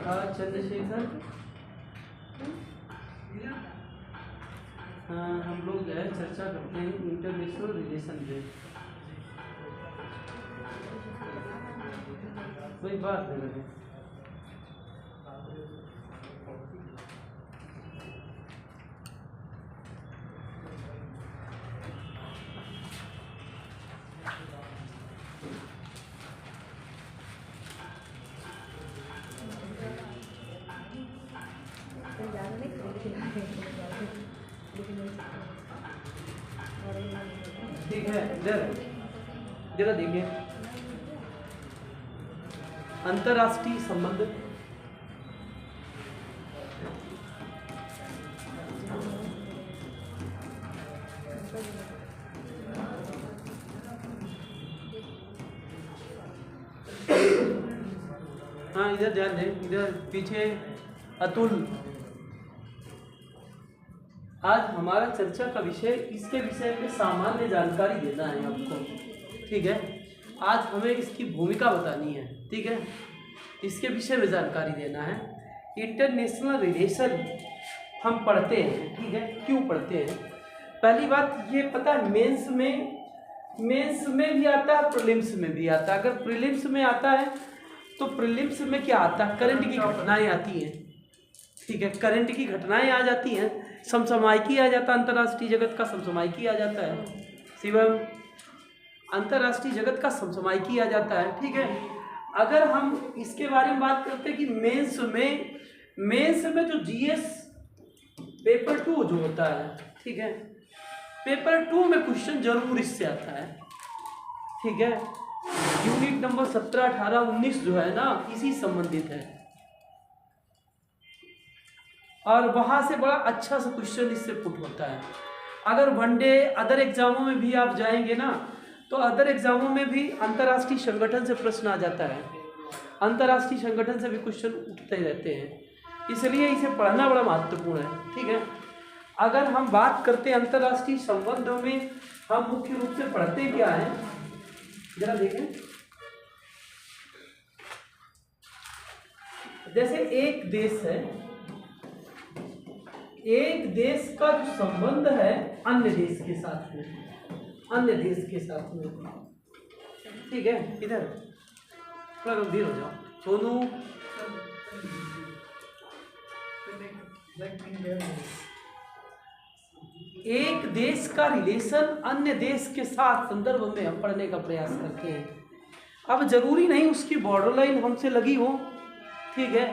चंद्रशेखर, हम लोग जो है चर्चा करते हैं इंटरनेशनल रिलेशन पे। कोई बात नहीं लगे। ठीक है, इधर जरा देखिए, अंतरराष्ट्रीय संबंध। हाँ, इधर ध्यान दें, इधर पीछे अतुल। आज हमारा चर्चा का विषय, इसके विषय में सामान्य जानकारी देना है आपको। ठीक है, आज हमें इसकी भूमिका बतानी है। ठीक है, इसके विषय में जानकारी देना है। इंटरनेशनल रिलेशन हम पढ़ते हैं। ठीक है, क्यों पढ़ते हैं? पहली बात ये पता है, मेंस में भी आता है, प्रीलिम्स में भी आता है। अगर प्रीलिम्स में आता है तो प्रीलिम्स में क्या आता है? करंट की घटनाएं आती हैं। ठीक है, करंट की घटनाएं आ जाती हैं, समसामयिकी आ जाता है, अंतर्राष्ट्रीय जगत का समसामयिकी आ जाता है। शिवम, अंतर्राष्ट्रीय जगत का समसामयिकी आ जाता है। ठीक है, अगर हम इसके बारे में बात करते हैं कि मेंस में जो जीएस पेपर 2 जो होता है, ठीक है, पेपर 2 में क्वेश्चन जरूर इससे आता है। ठीक है, यूनिट नंबर 17, 18, 19 जो है ना, इसी संबंधित है, और वहां से बड़ा अच्छा सा क्वेश्चन इससे पुट होता है। अगर वनडे अदर एग्जामों में भी आप जाएंगे ना, तो अदर एग्जामों में भी अंतर्राष्ट्रीय संगठन से प्रश्न आ जाता है, अंतर्राष्ट्रीय संगठन से भी क्वेश्चन उठते रहते हैं, इसलिए इसे पढ़ना बड़ा महत्वपूर्ण है। ठीक है, अगर हम बात करते हैं अंतर्राष्ट्रीय संबंधों में, हम मुख्य रूप से पढ़ते क्या है, जरा देखें। जैसे एक देश है, एक देश का जो संबंध है अन्य देश के साथ में, अन्य देश के साथ में। ठीक है, इधर थोड़ा गंभीर हो जाओ सोनू। एक देश का रिलेशन अन्य देश के साथ संदर्भ में हम पढ़ने का प्रयास करते हैं। अब जरूरी नहीं उसकी बॉर्डर लाइन हमसे लगी हो, ठीक है,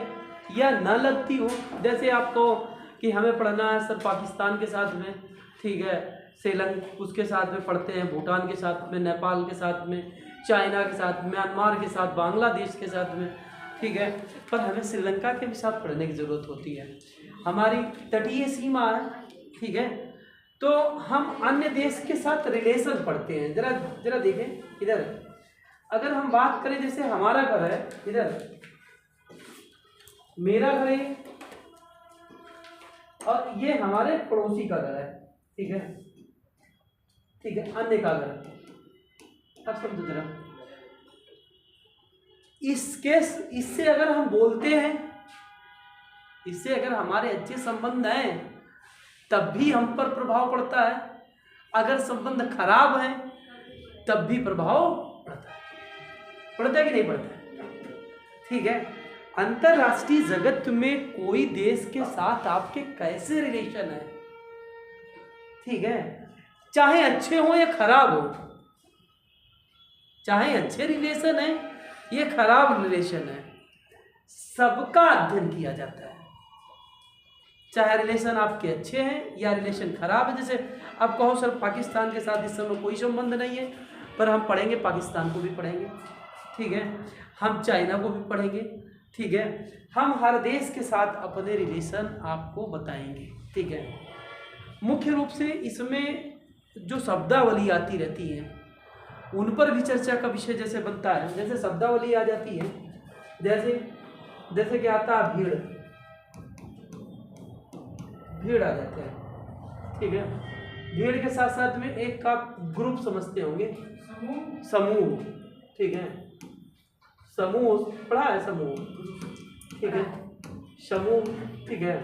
या न लगती हो। जैसे आपको कि हमें पढ़ना है सर पाकिस्तान के साथ में, ठीक है, श्रीलंका उसके साथ में पढ़ते हैं, भूटान के साथ में, नेपाल के साथ में, चाइना के साथ, म्यांमार के साथ, बांग्लादेश के साथ में। ठीक है, पर हमें श्रीलंका के भी साथ पढ़ने की ज़रूरत होती है, हमारी तटीय सीमा है। ठीक है, तो हम अन्य देश के साथ रिलेशन पढ़ते हैं। जरा देखें इधर, अगर हम बात करें, जैसे हमारा घर है इधर, मेरा घर है और ये हमारे पड़ोसी का घर है। ठीक है, ठीक है, अन्य का घर। अब समझो जरा, इससे अगर हम बोलते हैं, इससे अगर हमारे अच्छे संबंध हैं तब भी हम पर प्रभाव पड़ता है, अगर संबंध खराब है तब भी प्रभाव पड़ता है कि नहीं पड़ता है? ठीक है, अंतरराष्ट्रीय जगत में कोई देश के साथ आपके कैसे रिलेशन है, ठीक है, चाहे अच्छे हो या खराब हो, चाहे अच्छे रिलेशन है ये खराब रिलेशन है, सबका अध्ययन किया जाता है। चाहे रिलेशन आपके अच्छे हैं या रिलेशन खराब है। जैसे आप कहो सर पाकिस्तान के साथ इस समय कोई संबंध नहीं है, पर हम पढ़ेंगे, पाकिस्तान को भी पढ़ेंगे। ठीक है, हम चाइना को भी पढ़ेंगे। ठीक है, हम हर देश के साथ अपने रिलेशन आपको बताएंगे। ठीक है, मुख्य रूप से इसमें जो शब्दावली आती रहती है उन पर भी चर्चा का विषय जैसे बनता है। जैसे शब्दावली आ जाती है, जैसे कि आता है भीड़ आ जाता है। ठीक है, भीड़ के साथ साथ में एक का ग्रुप समझते होंगे, समूह। ठीक है, समूह पढ़ा है, समूह। ठीक है, समूह, ठीक है।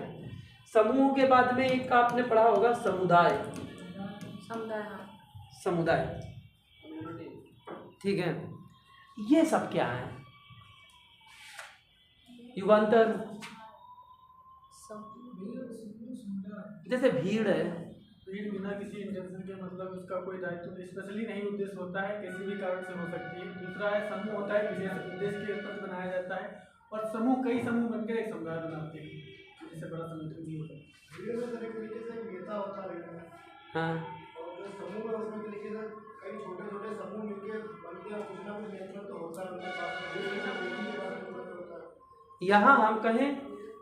समूह के बाद में एक आपने पढ़ा होगा समुदाय, समुदाय, ठीक है। ये सब क्या है? युगांतर, जैसे भीड़ है, भीड़ बिना किसी इंटेंशन के, मतलब उसका कोई दायित्व स्पेशली नहीं उद्देश्य होता है, किसी भी कारण से हो सकती है। दूसरा है समूह होता है, विशेष उद्देश्य के पद बनाया जाता है, और समूह कई समूह बनकर एक समुदाय बनाते हैं, जिससे बड़ा संगठन भी होता है। भीड़ में एक तरीके से नेता होता है, हाँ, और जो समूह है उसमें तरीके से कई छोटे छोटे समूह मिलकर बनते हैं, कुछ ना कुछ नेतृत्व होता है उनके पास। यहाँ हम कहें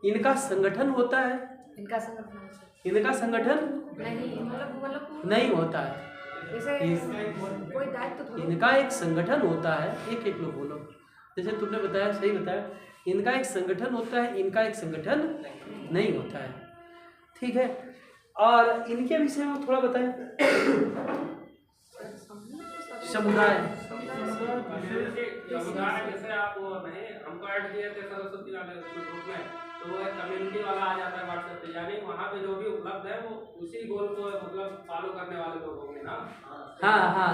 इनका संगठन होता है, इनका संगठन इनका संगठन नहीं, मतलब नहीं होता है, जैसे कोई दायित्व तो इनका एक संगठन होता है। एक एक लोग बोलो, जैसे तुमने बताया, सही बताया, इनका एक संगठन होता है, इनका एक संगठन नहीं होता है, ठीक है। और इनके विषय में थोड़ा बताएं। समुदाय, समुदाय जैसे आप नहीं हमको ऐड किए थे सरस्वती वाले ग्रुप में, तो वो एक कम्युनिटी वाला आ जाता है व्हाट्सएप पे, यानी वहाँ पे जो भी उपलब्ध है वो उसी गोल को मतलब फॉलो करने वाले लोग होंगे ना। हाँ हाँ,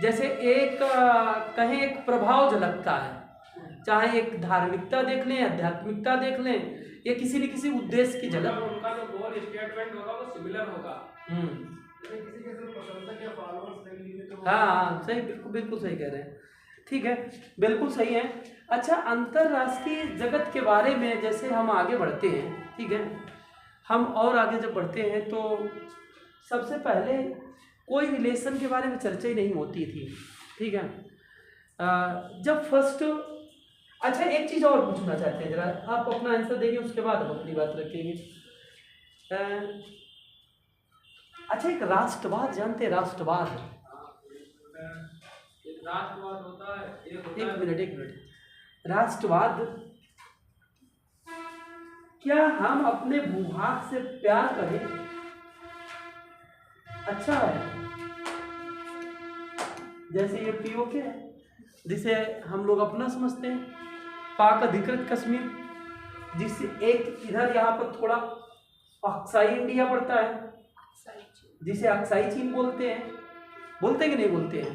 जैसे एक कहें एक प्रभाव झलकता है, चाहे एक धार्मिकता देख लें, आध्यात्मिकता देख लें, या किसी न किसी उद्देश्य की झलक। उनका जो गोल स्टेटमेंट होगा वो सिमिलर होगा। किसी के प्रशंसक या फॉलोअर्स नहीं लिए तो हाँ सही, बिल्कुल बिल्कुल सही कह रहे हैं, ठीक है, बिल्कुल सही है। अच्छा, अंतरराष्ट्रीय जगत के बारे में जैसे हम आगे बढ़ते हैं, ठीक है, हम और आगे जब बढ़ते हैं तो सबसे पहले कोई रिलेशन के बारे में चर्चा ही नहीं होती थी, ठीक है। जब फर्स्ट, अच्छा एक चीज़ और पूछना चाहते हैं, जरा आप अपना आंसर देंगे, उसके बाद हम अपनी बात रखेंगे। अच्छा, एक राष्ट्रवाद जानते हैं? राष्ट्रवाद, राष्ट्रवाद होता है, एक मिनट, राष्ट्रवाद, क्या हम अपने भूभाग से प्यार करें अच्छा है? जैसे ये पीओके है, जिसे हम लोग अपना समझते हैं, पाक अधिकृत कश्मीर, जिससे एक इधर यहाँ पर थोड़ा अक्साई इंडिया पड़ता है, जिसे अक्साई चीन बोलते हैं, बोलते हैं कि नहीं बोलते हैं?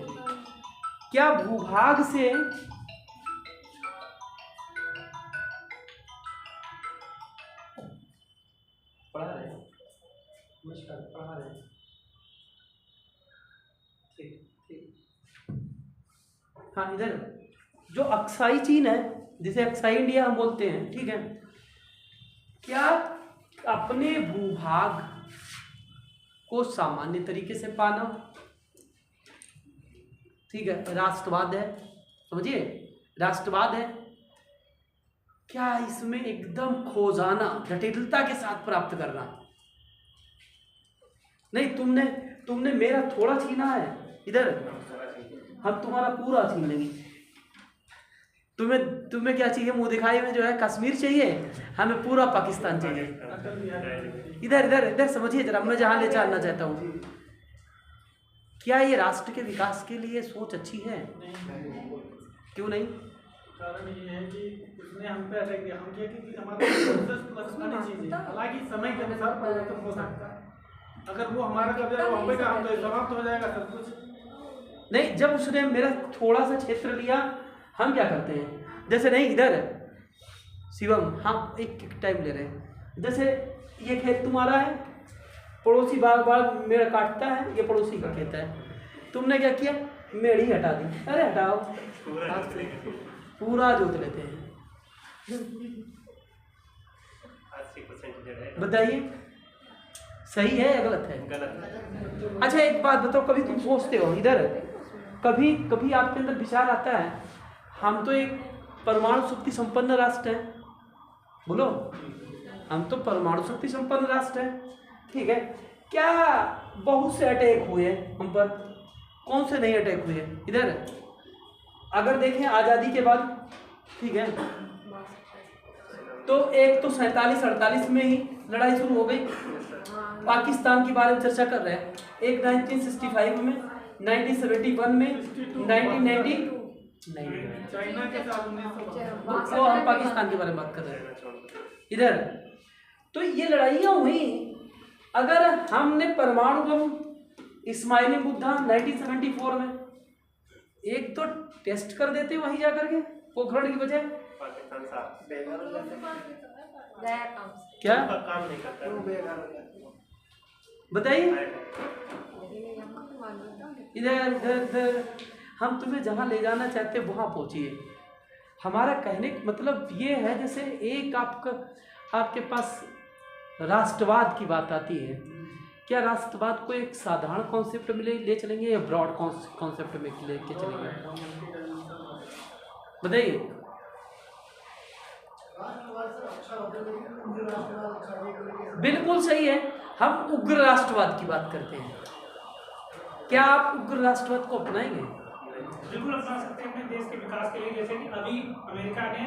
क्या भूभाग से पढ़ा रहे हैं, नमस्कार, पढ़ा रहे हैं, ठीक, हाँ, इधर जो अक्साई चीन है, जिसे अक्साई इंडिया हम बोलते हैं, ठीक है, क्या अपने भूभाग को सामान्य तरीके से पाना, ठीक है, राष्ट्रवाद है, समझिए, राष्ट्रवाद है। क्या इसमें एकदम खो जाना, जटिलता के साथ प्राप्त करना? नहीं, तुमने मेरा थोड़ा छीना है, इधर हम तुम्हारा पूरा छीन लेंगे। तुम्हें क्या चाहिए? मुंह दिखाई में जो है कश्मीर चाहिए, हमें पूरा पाकिस्तान चाहिए। इधर इधर इधर समझिए जरा, मैं जहां ले चलना चाहता हूँ। क्या ये राष्ट्र के विकास के लिए सोच अच्छी है? क्यों नहीं? कारण ये है कि उसने हम पे अटैक किया, हम किया कि हमारा चीज़ है, हालांकि समय के अनुसार परिवर्तन हो सकता है। अगर वो हमारा कब्जा वो हमें का, हम तो समाप्त हो जाएगा सब कुछ। नहीं, जब उसने मेरा थोड़ा सा क्षेत्र लिया, हम क्या करते हैं, जैसे नहीं इधर शिवम, हम एक टाइम ले रहे हैं, जैसे ये खेत तुम्हारा है, पड़ोसी बार बार मेरा काटता है, ये पड़ोसी का खेत है, तुमने क्या किया? मेढ़ी हटा दी। अरे हटाओ, पूरा जोत लेते हैं। बताइए सही है या गलत है? गलत। अच्छा एक बात बताओ, कभी तुम सोचते हो इधर, कभी कभी आपके अंदर विचार आता है, हम तो एक परमाणु शक्ति संपन्न राष्ट्र है, बोलो, हम तो परमाणु शक्ति संपन्न राष्ट्र है, ठीक है, क्या बहुत से अटैक हुए हम पर? कौन से नहीं अटैक हुए? इधर अगर देखें आज़ादी के बाद, ठीक है, तो एक तो 47-48 में ही लड़ाई शुरू हो गई, पाकिस्तान के बारे में चर्चा कर रहे हैं, एक 1965 में, 1971 में, 1990, नहीं, चाइना के साथ 1900 वो हम पाकिस्तान के बारे में बात कर रहे हैं इधर। तो ये लड़ाइयाँ हुई, अगर हमने परमाणु बम इस्माइली मुद्दा 1974 में एक तो टेस्ट कर देते वहीं जा करके पोखरण की बजाय, गया काम से। क्या काम नहीं करता बताइए। हमको तो मालूम था। इधर इधर इधर हम तुम्हें जहाँ ले जाना चाहते हैं वहाँ पहुँचिए। हमारा कहने का मतलब ये है, जैसे एक आपके पास राष्ट्रवाद की बात आती है, क्या राष्ट्रवाद को एक साधारण कॉन्सेप्ट में ले चलेंगे या ब्रॉड कॉन्सेप्ट में लेके चलेंगे, बताइए। बिल्कुल सही है, हम उग्र राष्ट्रवाद की बात करते हैं। क्या आप उग्र राष्ट्रवाद को अपनाएंगे? बिल्कुल अपना सकते हैं अपने देश के विकास के लिए। जैसे कि अभी अमेरिका ने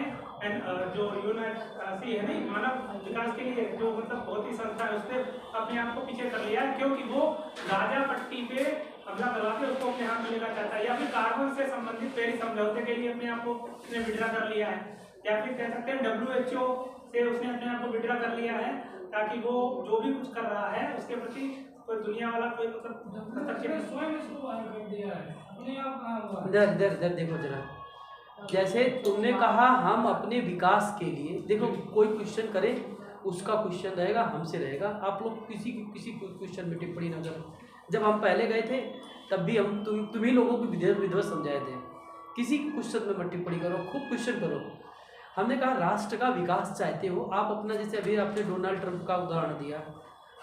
जो यूएनसी है नहीं, मानव विकास के लिए जो मतलब बहुत ही संस्था है, उसने अपने आप को पीछे कर लिया है, क्योंकि वो गाजा पट्टी पे हमला करवा के उसको अपने हाथ में लेना चाहता है। या फिर कार्बन से संबंधित पेरिस समझौते के लिए अपने आप को उसने विड्रा कर लिया है, या फिर कह सकते हैं WHO से उसने अपने आप को विड्रा कर लिया है, ताकि वो जो भी कुछ कर रहा है उसके प्रति कोई दुनिया वाला कोई मतलब स्वयं इसको बाहर कर दिया है अपने आप। इधर इधर इधर देखो जरा, जैसे तुमने कहा हम अपने विकास के लिए, देखो कोई क्वेश्चन करे उसका क्वेश्चन रहेगा हमसे रहेगा, आप लोग किसी क्वेश्चन में टिप्पणी ना करो। जब हम पहले गए थे तब भी हम तुम ही लोगों को विधिवत समझाए थे, किसी क्वेश्चन में मत टिप्पणी करो, खूब क्वेश्चन करो। हमने कहा राष्ट्र का विकास चाहते हो आप अपना, जैसे अभी आपने डोनाल्ड ट्रंप का उदाहरण दिया।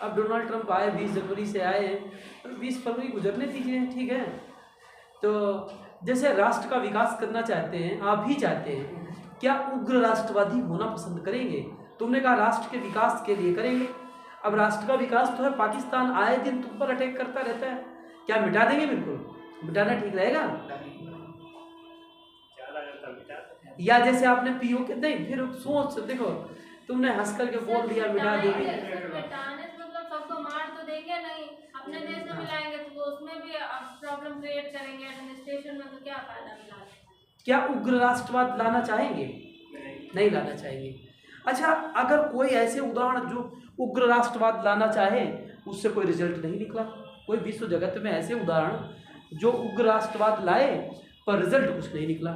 अब डोनाल्ड ट्रंप आए 20 जनवरी से आए हैं, तो 20 फरवरी गुजरने दीजिए, ठीक है। तो जैसे राष्ट्र का विकास करना चाहते हैं, आप भी चाहते हैं, क्या उग्र राष्ट्रवादी होना पसंद करेंगे? तुमने कहा राष्ट्र के विकास के लिए करेंगे। अब राष्ट्र का विकास तो है, पाकिस्तान आए दिन तुम पर अटैक करता रहता है, क्या मिटा देंगे? बिल्कुल मिटाना ठीक रहेगा। या जैसे आपने पीओ के नहीं, फिर सोच देखो, तुमने हंस करके बोल दिया मिटा देंगे, मतलब सबको मार तो देंगे नहीं, अपने देश में मिलाएंगे तो वो उसमें भी प्रॉब्लम क्रिएट करेंगे एडमिनिस्ट्रेशन में, तो क्या फायदा मिला? क्या उग्र राष्ट्रवाद लाना चाहेंगे? नहीं लाना चाहेंगे। अच्छा, अगर कोई ऐसे उदाहरण जो उग्र राष्ट्रवाद लाना चाहे उससे कोई रिजल्ट नहीं निकला, कोई विश्व जगत में ऐसे उदाहरण जो उग्र राष्ट्रवाद लाए पर रिजल्ट कुछ नहीं निकला।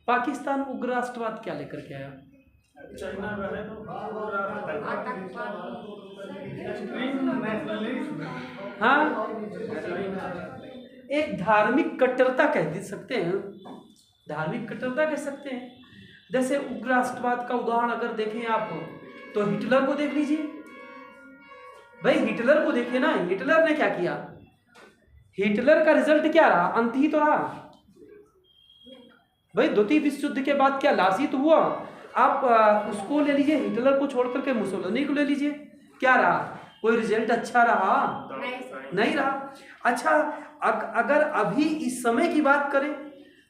पाकिस्तान उग्र राष्ट्रवाद क्या लेकर के आया? चाइना का है तो हाँ, एक धार्मिक कट्टरता कह सकते हैं, धार्मिक कट्टरता कह सकते हैं। जैसे उग्र राष्ट्रवाद का उदाहरण अगर देखें आप तो हिटलर को देख लीजिए भाई, हिटलर को देखिए ना, हिटलर ने क्या किया? हिटलर का रिजल्ट क्या रहा? अंत ही तो रहा भाई। द्वितीय विश्व युद्ध के बाद क्या लाश ही तो हुआ। आप उसको ले लीजिए, हिटलर को छोड़ करके मुसोलिनी को ले लीजिए, क्या रहा? कोई रिजल्ट अच्छा रहा? नहीं रहा। अच्छा, अगर अभी इस समय की बात करें,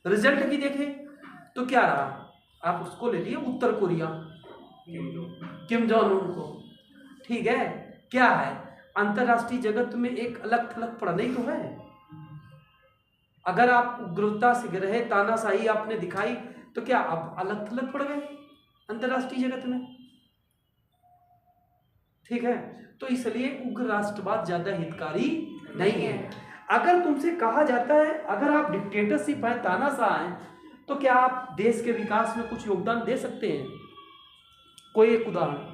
रिजल्ट की देखें तो क्या रहा? आप उसको ले लिए, उत्तर कोरिया, किम जोंग उन को, ठीक है। क्या है? अंतरराष्ट्रीय जगत में एक अलग थलग पड़ना ही तो है। अगर आप उग्रता से रहे, तानाशाही आपने दिखाई, तो क्या अब अलग थलग पड़ गए अंतरराष्ट्रीय जगत में? ठीक है, तो इसलिए उग्र राष्ट्रवाद ज्यादा हितकारी नहीं है। अगर तुमसे कहा जाता है अगर आप डिक्टेटरशिप है, तानाशाह हैं, तो क्या आप देश के विकास में कुछ योगदान दे सकते हैं? कोई एक उदाहरण।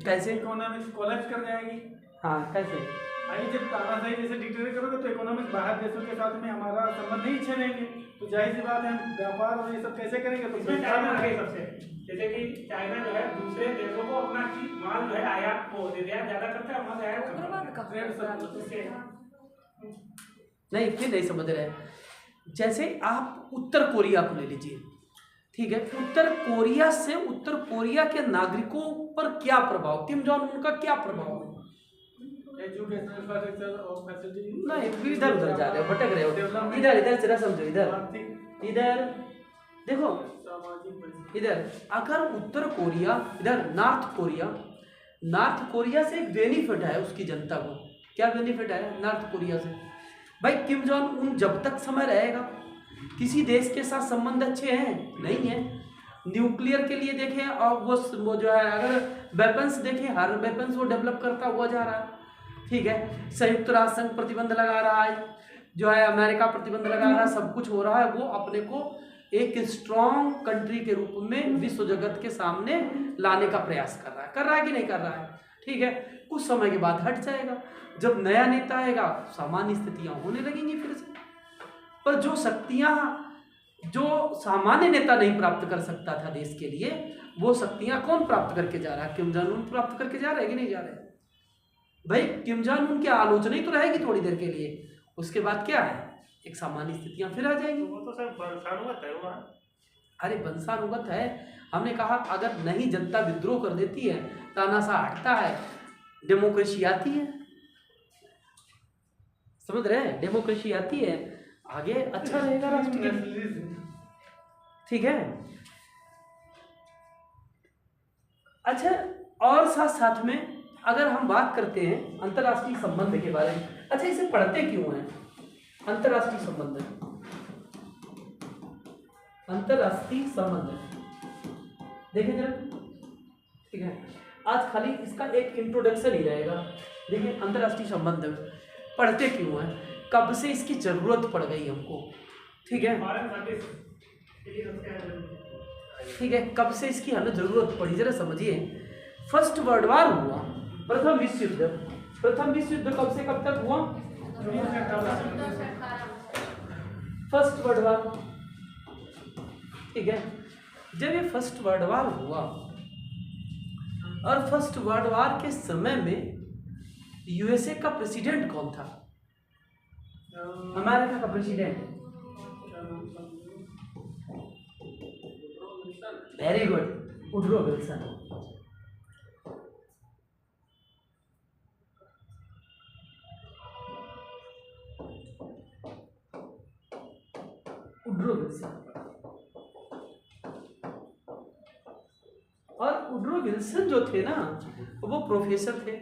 कैसे? इकोनॉमिक्स कोलैप्स कर जाएगी। हाँ, कैसे? भाई जब तानाशाही जैसे डिक्टेटर करोगे तो इकोनॉमिक्स बाहर देशों के साथ में हमारा संबंध नहीं अच्छे रहेंगे, तो जाहिर सी बात है हम व्यापार और ये सब कैसे करेंगे? तो इसमें चाइना आगे सबसे, जैसे कि चाइना जो है दूसरे देशों को अपना माल जो है आयात को निर्यात ज्यादा करता है, वहां से आयात नहीं, फिर नहीं समझ रहे। जैसे आप उत्तर कोरिया को ले लीजिए, ठीक है। उत्तर कोरिया से उत्तर कोरिया के नागरिकों पर क्या प्रभाव, किम जोंग उनका क्या प्रभाव है? नहीं, इधर उधर जा रहे हो, भटक रहे हो। इधर इधर जरा समझो, इधर देखो, इधर अगर उत्तर कोरिया, इधर नॉर्थ कोरिया से एक बेनिफिट है उसकी जनता को, क्या बेनिफिट है नॉर्थ कोरिया से? भाई किम जोंग उन जब तक समय रहेगा किसी देश के साथ संबंध अच्छे हैं नहीं है। न्यूक्लियर के लिए देखें और वो जो है अगर वेपन्स देखें, हर वेपन्स वो डेवलप करता हुआ जा रहा है, ठीक है। संयुक्त राष्ट्र संघ प्रतिबंध लगा रहा है, जो है अमेरिका प्रतिबंध लगा रहा है, सब कुछ हो रहा है। वो अपने को एक स्ट्रॉन्ग कंट्री के रूप में विश्व जगत के सामने लाने का प्रयास कर रहा है कि नहीं कर रहा है, ठीक है। कुछ समय के बाद हट जाएगा, जब नया नेता आएगा सामान्य स्थितियां होने लगेंगी फिर से। पर जो शक्तियां जो सामान्य नेता नहीं प्राप्त कर सकता था देश के लिए, वो शक्तियां कौन प्राप्त करके जा रहा है? किम जोंग उन प्राप्त करके जा रहे हैं कि नहीं जा रहे? भाई किम जोंग उन की आलोचना ही तो रहेगी थोड़ी देर के लिए, उसके बाद क्या है एक सामान्य स्थितियां फिर आ जाएंगी। वो तो सर वंशानुगत है वो। अरे वंशानुगत है, हमने कहा अगर नहीं जनता विद्रोह कर देती है, तानाशाह हटता है, डेमोक्रेसी आती है, समझ रहे हैं? डेमोक्रेसी आती है, आगे अच्छा रहेगा राष्ट्र के लिए, ठीक है। अच्छा, और साथ साथ में अगर हम बात करते हैं अंतर्राष्ट्रीय संबंध के बारे में, अच्छा इसे पढ़ते क्यों हैं अंतर्राष्ट्रीय संबंध? अंतर्राष्ट्रीय संबंध देखें जरा, ठीक है। आज खाली इसका एक इंट्रोडक्शन ही रहेगा। देखिए अंतर्राष्ट्रीय संबंध पढ़ते क्यों हैं, कब से इसकी जरूरत पड़ गई हमको, ठीक है, ठीक है, कब से इसकी हमें जरूरत पड़ी जरा समझिए। फर्स्ट वर्ल्ड वॉर हुआ, प्रथम विश्व युद्ध, प्रथम विश्व युद्ध कब से कब तक हुआ? फर्स्ट वर्ल्ड वॉर, ठीक है। जब ये फर्स्ट वर्ल्ड वॉर हुआ और फर्स्ट वर्ल्ड वॉर के समय में यूएसए का प्रेसिडेंट कौन था? अमेरिका का president, very good, Woodrow Wilson. Woodrow Wilson, और वुडरो विल्सन जो थे ना, वो प्रोफेसर थे,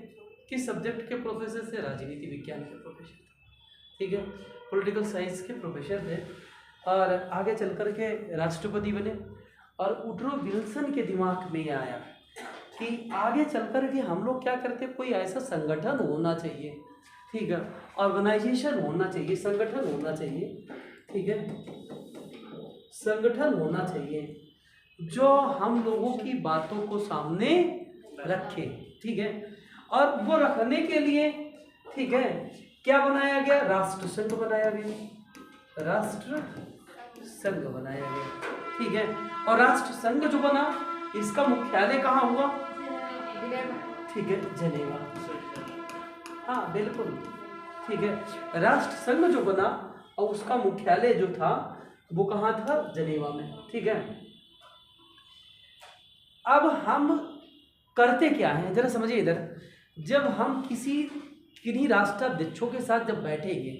किस सब्जेक्ट के प्रोफेसर थे? राजनीति विज्ञान के प्रोफेसर थे, ठीक है, पॉलिटिकल साइंस के प्रोफेसर थे, और आगे चल कर के राष्ट्रपति बने। और वुडरो विल्सन के दिमाग में आया कि आगे चल कर के हम लोग क्या करते, कोई ऐसा संगठन होना चाहिए, ठीक है, ऑर्गेनाइजेशन होना चाहिए, संगठन होना चाहिए, ठीक है, संगठन होना चाहिए जो हम लोगों की बातों को सामने रखे, ठीक है। और वो रखने के लिए, ठीक है, क्या बनाया गया? राष्ट्र संघ बनाया गया, राष्ट्र संघ बनाया गया, ठीक है। और राष्ट्र संघ जो बना, इसका मुख्यालय कहाँ हुआ? ठीक है, जनेवा, हाँ बिल्कुल, ठीक है। राष्ट्र संघ जो बना और उसका मुख्यालय जो था वो कहाँ था? जनेवा में, ठीक है। अब हम करते क्या हैं जरा समझिए इधर, जब हम किन्हीं राष्ट्राध्यक्षों के साथ जब बैठेंगे,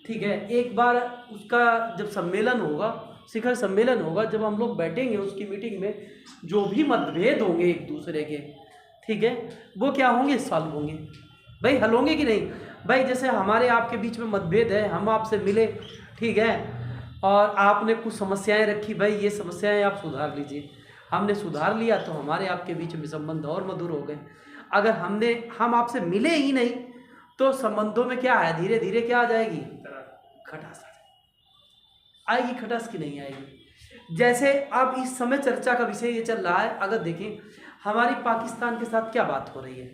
ठीक है, एक बार उसका जब सम्मेलन होगा, शिखर सम्मेलन होगा, जब हम लोग बैठेंगे उसकी मीटिंग में, जो भी मतभेद होंगे एक दूसरे के, ठीक है, वो क्या होंगे? सॉल्व होंगे। भाई हल होंगे कि नहीं? भाई जैसे हमारे आपके बीच में मतभेद है, हम आपसे मिले, ठीक है, और आपने कुछ समस्याएं रखी, भाई ये समस्याएं आप सुधार लीजिए, हमने सुधार लिया तो हमारे आपके बीच में संबंध और मधुर हो गए। अगर हम आपसे मिले ही नहीं तो संबंधों में क्या है, धीरे धीरे क्या आ जाएगी? खटास आएगी, खटास की नहीं आएगी। जैसे अब इस समय चर्चा का विषय ये चल रहा है, अगर देखें हमारी पाकिस्तान के साथ क्या बात हो रही है,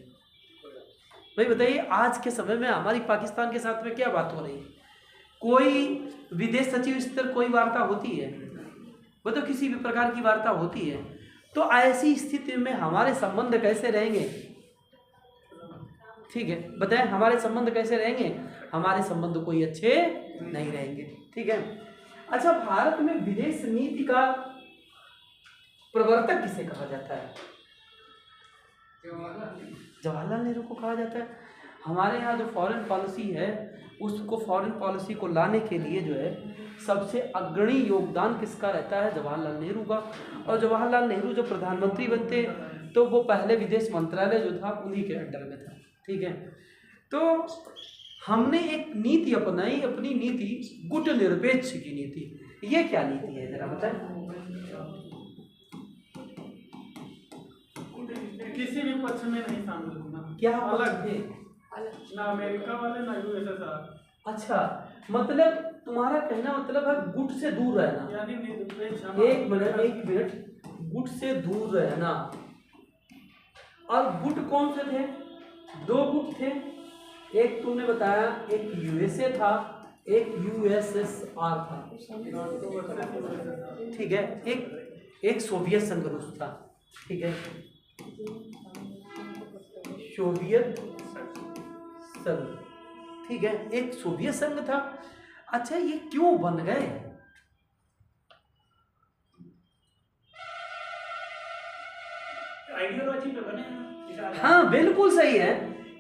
भाई बताइए, आज के समय में हमारी पाकिस्तान के साथ में क्या बात हो रही है? कोई विदेश सचिव स्तर कोई वार्ता होती है? वो तो किसी भी प्रकार की वार्ता होती है। तो ऐसी स्थिति में हमारे संबंध कैसे रहेंगे? ठीक है, बताएं हमारे संबंध कैसे रहेंगे? हमारे संबंध कोई अच्छे नहीं रहेंगे, ठीक है। अच्छा, भारत में विदेश नीति का प्रवर्तक किसे कहा जाता है? जवाहरलाल नेहरू को कहा जाता है। हमारे यहाँ जो फॉरेन पॉलिसी है, उसको फॉरेन पॉलिसी को लाने के लिए जो है सबसे अग्रणी योगदान किसका रहता है? जवाहरलाल नेहरू का। और जवाहरलाल नेहरू जो प्रधानमंत्री बनते तो वो पहले विदेश मंत्रालय जो था उन्हीं के अंडर में था, ठीक है। तो हमने एक नीति अपनाई, अपनी नीति गुट निरपेक्ष की नीति। ये क्या नीति है जरा बताएं? किसी भी पक्ष में नहीं शामिल होना। क्या अलग थे? ना अमेरिका वाले ना यूएसएसआर। अच्छा, मतलब तुम्हारा कहना मतलब है गुट से दूर रहना। यानी निरपेक्ष। एक मिनट, गुट से दूर रहना। और गुट कौन से थे? 2 गुट थे, एक तुमने बताया, एक यूएसए था, एक यूएसएसआर था, ठीक है, एक सोवियत संघ रूस था, ठीक है, सोवियत संघ, ठीक है, एक सोवियत संघ था। अच्छा, ये क्यों बन गए? आइडियोलॉजी पे बने हैं। हाँ बिल्कुल सही है।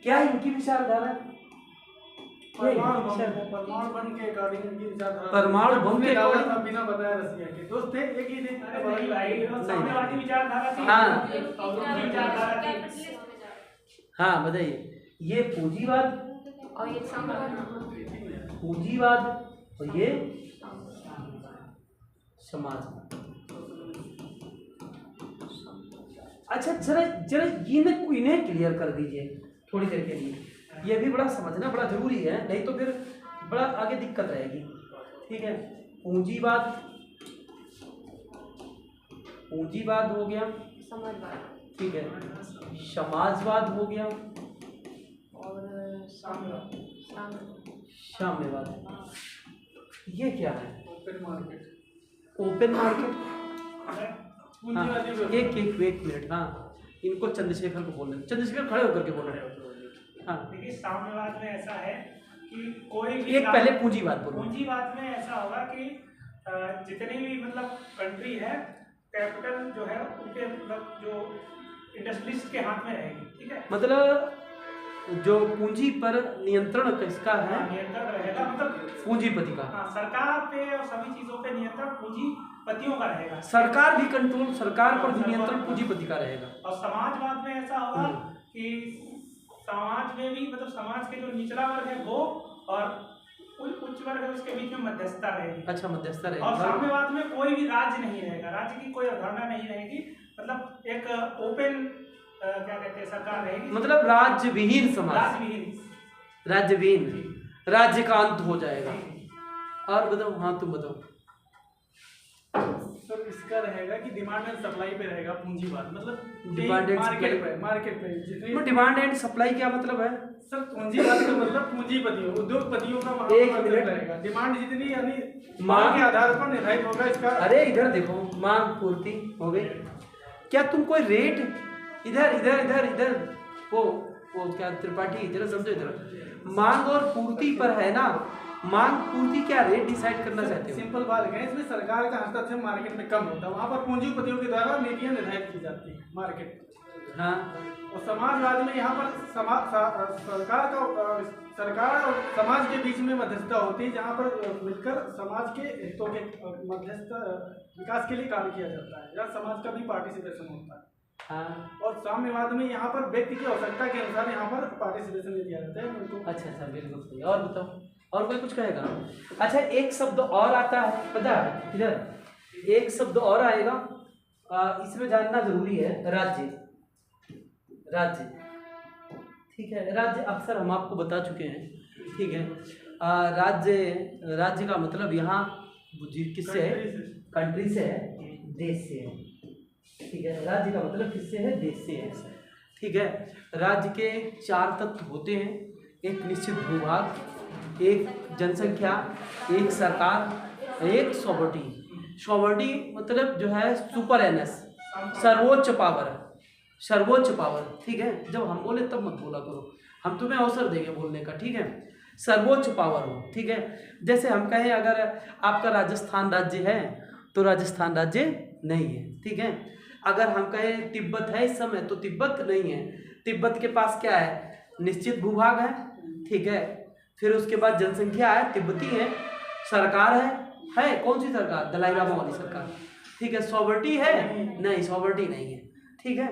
क्या इनकी विचारधारा? परमाणु बम के अकॉर्डिंग इनकी विचारधारा। परमाणु बम के अकॉर्डिंग बिना बताया रसिया के दोस्त थे, एक ही थे। नहीं भाई, साम्यवादी विचारधारा थी। हाँ। विचारधारा थी। कैपिटलिस्ट विचार। हाँ बताइए। ये पूंजीवाद, और ये साम्यवाद। पूंजीवाद और ये समाजवाद। अच्छा, जरा जरा इन्हें क्लियर कर दीजिए थोड़ी देर के लिए। ये भी बड़ा समझना बड़ा जरूरी है, नहीं तो फिर बड़ा आगे दिक्कत रहेगी, ठीक है। पूंजीवाद, पूंजीवाद हो गया, समाजवाद ठीक है, समाजवाद हो गया और साम्यवाद। साम्यवाद। ये क्या है? Open market. Open market. हाँ, पूंजीवादी एक मिनट, हाँ, इनको चंद्रशेखर को बोलना, चंद्रशेखर खड़े होकर के बोल रहे हो। हाँ, देखिए, साम्यवाद में ऐसा है कि कोई भी एक पहले पूंजीवाद बोलो। पूंजीवाद में ऐसा होगा कि जितनी भी मतलब कंट्री है, कैपिटल जो है उनके मतलब जो इंडस्ट्रीज के हाथ में रहेगी, ठीक है। मतलब जो पूंजी पर नियंत्रण किसका है? नियंत्रण रहेगा, मतलब पूंजीपति का। हाँ, सरकार पे और सभी चीजों पे नियंत्रण पूंजीपतियों का रहेगा। सरकार भी कंट्रोल, सरकार पर भी नियंत्रण पूंजीपति का रहेगा। और समाजवाद में ऐसा होगा कि समाज में भी मतलब समाज के जो निचला वर्ग है वो और उच्च वर्ग है उसके बीच में मध्यस्थता रहेगी। अच्छा, मध्यस्थता रहेगा। और साम्यवाद में कोई भी राज्य नहीं रहेगा, राज्य की कोई अवधारणा नहीं रहेगी, मतलब एक ओपन क्या कहते हैं सरकार रहेगी, मतलब राज्य विहीन समाज, राज्यविहीन। राज्य विहीन, राज्य का अंत हो जाएगा। और बताओ, हाँ तुम बताओ। सर इसका रहेगा कि डिमांड एंड सप्लाई पे रहेगा पूंजीवाद, मतलब डिमांड एंड मार्केट पे जितनी डिमांड एंड सप्लाई क्या मतलब है? सर पूंजीवाद का मतलब पूंजीपतियों, उद्योगपतियों का वहाँ एक पर मिनट। रहेगा। डिमांड जितनी यानी मांग मांग के आधार पर निर्धारित होगा इसका। अरे इधर देखो, मांग पूर्ति हो गई। क्या तुम कोई रेट इधर इधर इधर इधर वो क्या त्रिपाठी इधर समझो, इधर मांग और पूर्ति पर है ना। मांग पूर्ति क्या रेट डिसाइड करना चाहते हो? सिंपल बात है, इसमें सरकार का हस्तक्षेप मार्केट में कम होता है, वहाँ पर पूंजीपतियों के द्वारा नीतियाँ निर्धारित की जाती है मार्केट। हाँ, और समाजवाद में यहाँ पर सरकार और समाज के बीच में मध्यस्थता होती है, जहाँ पर मिलकर समाज के हितों के मध्यस्थ विकास के लिए कार्य किया जाता है, या समाज का भी पार्टिसिपेशन होता है। हाँ। और साम्यवाद में यहाँ पर व्यक्ति की आवश्यकता के अनुसार यहाँ पर पार्टिसिपेशन नहीं दिया जाता है उनको। अच्छा, बिल्कुल सही। और बताओ, और कोई कुछ कहेगा? अच्छा, एक शब्द और आता है, पता है इधर एक शब्द और आएगा, इसमें जानना जरूरी है। राज्य, राज्य, ठीक है। राज्य अक्सर हम आपको बता चुके हैं, ठीक है। राज्य का मतलब यहाँ किससे है? कंट्री से है, देश से है, ठीक है। राज्य का मतलब किससे है? देश से है, ठीक है। राज्य के 4 तत्व होते हैं, एक निश्चित भूभाग, एक जनसंख्या, एक सरकार, एक सॉवर्टी। सॉवर्टी मतलब जो है सुपर एनएस, सर्वोच्च पावर, सर्वोच्च पावर, ठीक है। जब हम बोले तब मत बोला करो, हम तुम्हें अवसर देंगे बोलने का, ठीक है। सर्वोच्च पावर हो, ठीक है। जैसे हम कहें अगर आपका राजस्थान राज्य है तो राजस्थान राज्य नहीं है, ठीक है। अगर हम कहें तिब्बत है इस समय तो तिब्बत नहीं है। तिब्बत के पास क्या है? निश्चित भूभाग है, ठीक है। फिर उसके बाद जनसंख्या है, तिब्बती है, सरकार है कौन सी सरकार? दलाई लामा वाली सरकार, ठीक है। सॉवर्टी है? नहीं, सॉवर्टी नहीं है, ठीक है।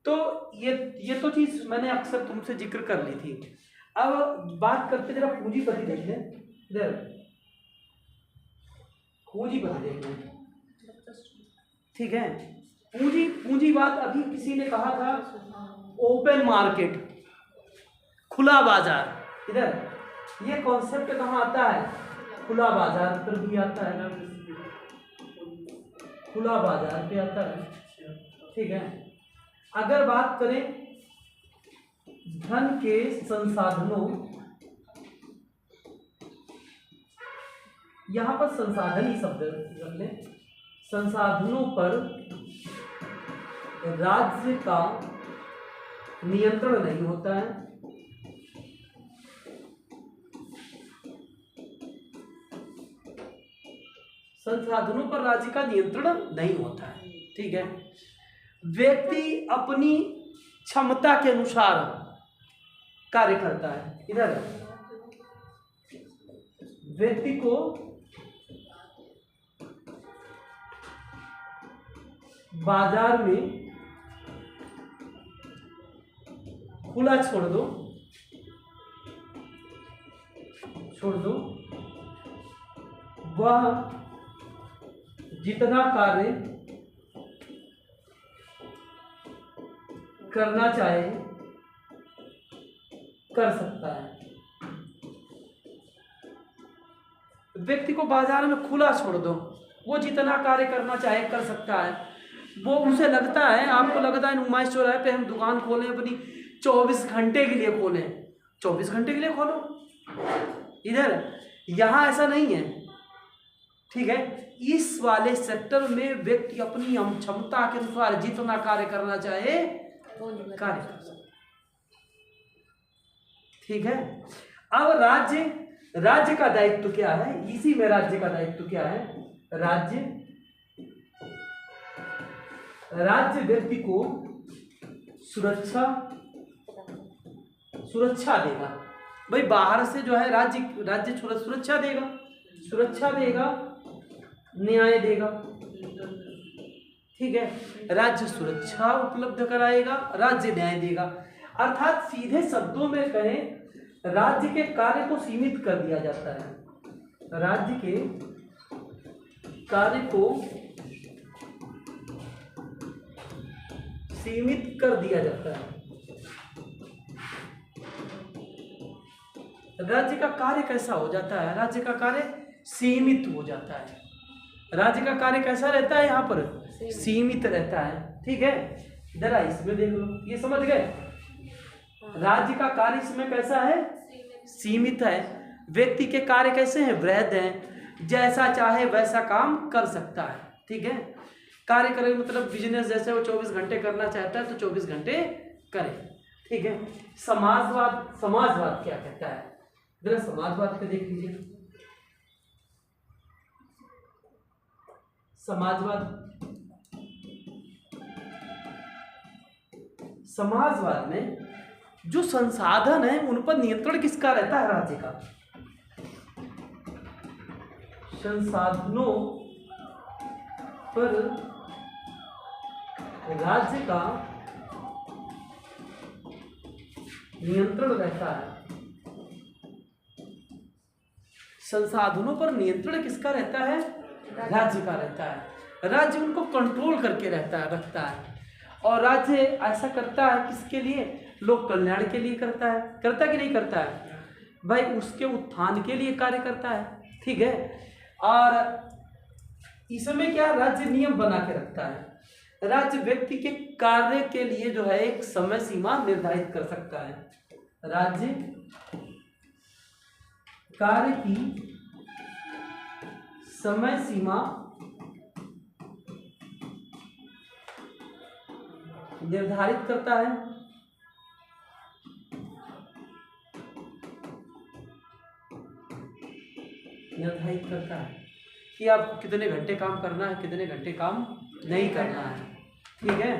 तो ये तो चीज़ मैंने अक्सर तुमसे जिक्र कर ली थी। अब बात करते जरा पूंजीपति देख लें, इधर पूंजीपति देख लें, ठीक है। पूंजीवाद अभी किसी ने कहा था ओपन मार्केट, खुला बाजार। इधर ये कॉन्सेप्ट कहाँ आता है? खुला बाजार पर भी आता है, खुला बाजार पे आता है, ठीक है। अगर बात करें धन के संसाधनों, यहां पर संसाधन ही शब्द रख लें, संसाधनों पर राज्य का नियंत्रण नहीं होता है, संसाधनों पर राज्य का नियंत्रण नहीं होता है, ठीक है। व्यक्ति अपनी क्षमता के अनुसार कार्य करता है। इधर व्यक्ति को बाजार में खुला छोड़ दो, वह जितना कार्य करना चाहे कर सकता है। व्यक्ति को बाजार में खुला छोड़ दो, वो जितना कार्य करना चाहे कर सकता है। वो उसे लगता है, आपको लगता है नुमाइश चौराहे पे हम दुकान खोलें अपनी, 24 घंटे के लिए खोलें, 24 घंटे के लिए खोलो। इधर यहाँ ऐसा नहीं है, ठीक है। इस वाले सेक्टर में व्यक्ति अपनी क्षमता के अनुसार जितना कार्य करना चाहे कार्य कर सकता है, ठीक है। अब राज्य का दायित्व क्या है? इसी में राज्य का दायित्व क्या है? राज्य व्यक्ति को सुरक्षा देगा। भाई बाहर से जो है राज्य सुरक्षा देगा, न्याय देगा, ठीक है। राज्य सुरक्षा उपलब्ध कराएगा, राज्य न्याय देगा। अर्थात सीधे शब्दों में कहें, राज्य के कार्य को सीमित कर दिया जाता है, राज्य के कार्य को सीमित कर दिया जाता है। राज्य का कार्य कैसा हो जाता है? राज्य का कार्य सीमित हो जाता है। राज्य का कार्य कैसा रहता है? यहाँ पर सीमित रहता है, ठीक है। जरा इसमें देख लो, ये समझ गए? राज्य का कार्य इसमें कैसा है? सीमित है। व्यक्ति के कार्य कैसे हैं? वृहद हैं, जैसा चाहे वैसा काम कर सकता है, ठीक है। कार्य करे मतलब बिजनेस जैसे वो 24 घंटे करना चाहता है तो 24 घंटे करे, ठीक है। समाजवाद क्या कहता है? जरा समाजवाद पे देख लीजिए। समाजवाद में जो संसाधन है उन पर नियंत्रण किसका रहता है? राज्य का। संसाधनों पर राज्य का नियंत्रण रहता है। संसाधनों पर नियंत्रण किसका रहता है? राज्य का रहता है। राज्य उनको कंट्रोल करके रखता है। और राज्य ऐसा करता है किसके लिए? लोक कल्याण के लिए करता है। करता कि नहीं करता है? भाई उसके उत्थान के लिए कार्य करता है, ठीक है। और इसमें क्या, राज्य नियम बना के रखता है। राज्य व्यक्ति के कार्य के लिए जो है एक समय सीमा निर्धारित कर सकता है। राज्य कार्य की समय सीमा निर्धारित करता है। कि आपको कितने घंटे काम करना है, कितने घंटे काम नहीं करना है, ठीक है।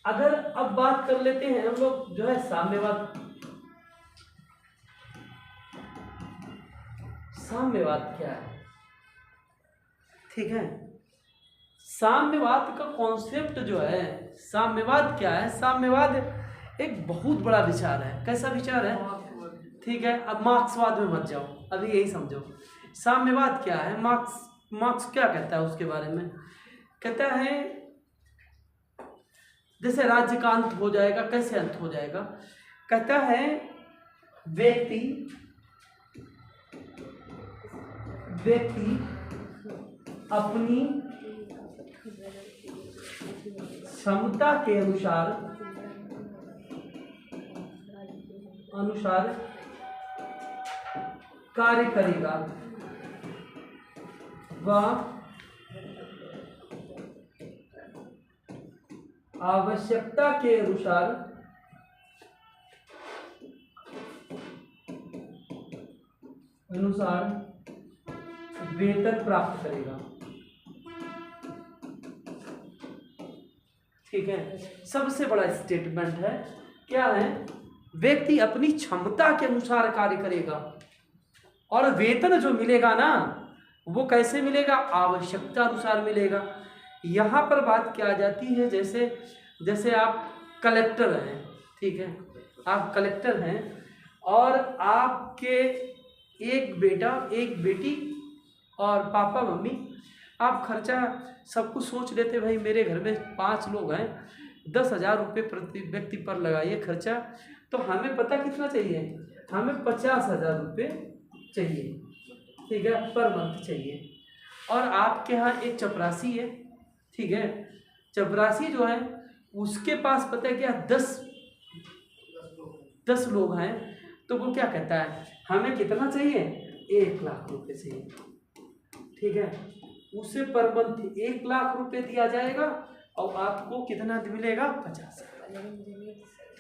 अगर अब बात कर लेते हैं हम लोग जो है साम्यवाद। साम्यवाद क्या है? ठीक है, साम्यवाद का कॉन्सेप्ट जो है, साम्यवाद क्या है? साम्यवाद एक बहुत बड़ा विचार है। कैसा विचार है? ठीक है, अब मार्क्सवाद में मत जाओ, अभी यही समझो साम्यवाद क्या है। मार्क्स क्या कहता है उसके बारे में? कहता है जैसे राज्य का अंत हो जाएगा। कैसे अंत हो जाएगा? कहता है व्यक्ति अपनी क्षमता के अनुसार कार्य करेगा व आवश्यकता के अनुसार वेतन प्राप्त करेगा। ठीक है, सबसे बड़ा स्टेटमेंट है। क्या है? व्यक्ति अपनी क्षमता के अनुसार कार्य करेगा और वेतन जो मिलेगा ना वो कैसे मिलेगा? आवश्यकता अनुसार मिलेगा। यहाँ पर बात क्या आ जाती है, जैसे आप कलेक्टर हैं, ठीक है, आप कलेक्टर हैं और आपके एक बेटा एक बेटी और पापा मम्मी, आप खर्चा सब कुछ सोच लेते भाई मेरे घर में 5 लोग हैं, 10,000 रुपये प्रति व्यक्ति पर लगाइए खर्चा, तो हमें पता कितना चाहिए? हमें 50,000 रुपये चाहिए, ठीक है, पर मंथ चाहिए। और आपके यहाँ एक चपरासी है, ठीक है, चपरासी जो है उसके पास पता है क्या 10 लोग हैं, तो वो क्या कहता है? हमें कितना चाहिए? 1 लाख रुपये चाहिए, ठीक है। उसे पर मंथ 1 लाख रुपये दिया जाएगा और आपको कितना मिलेगा? 50,000,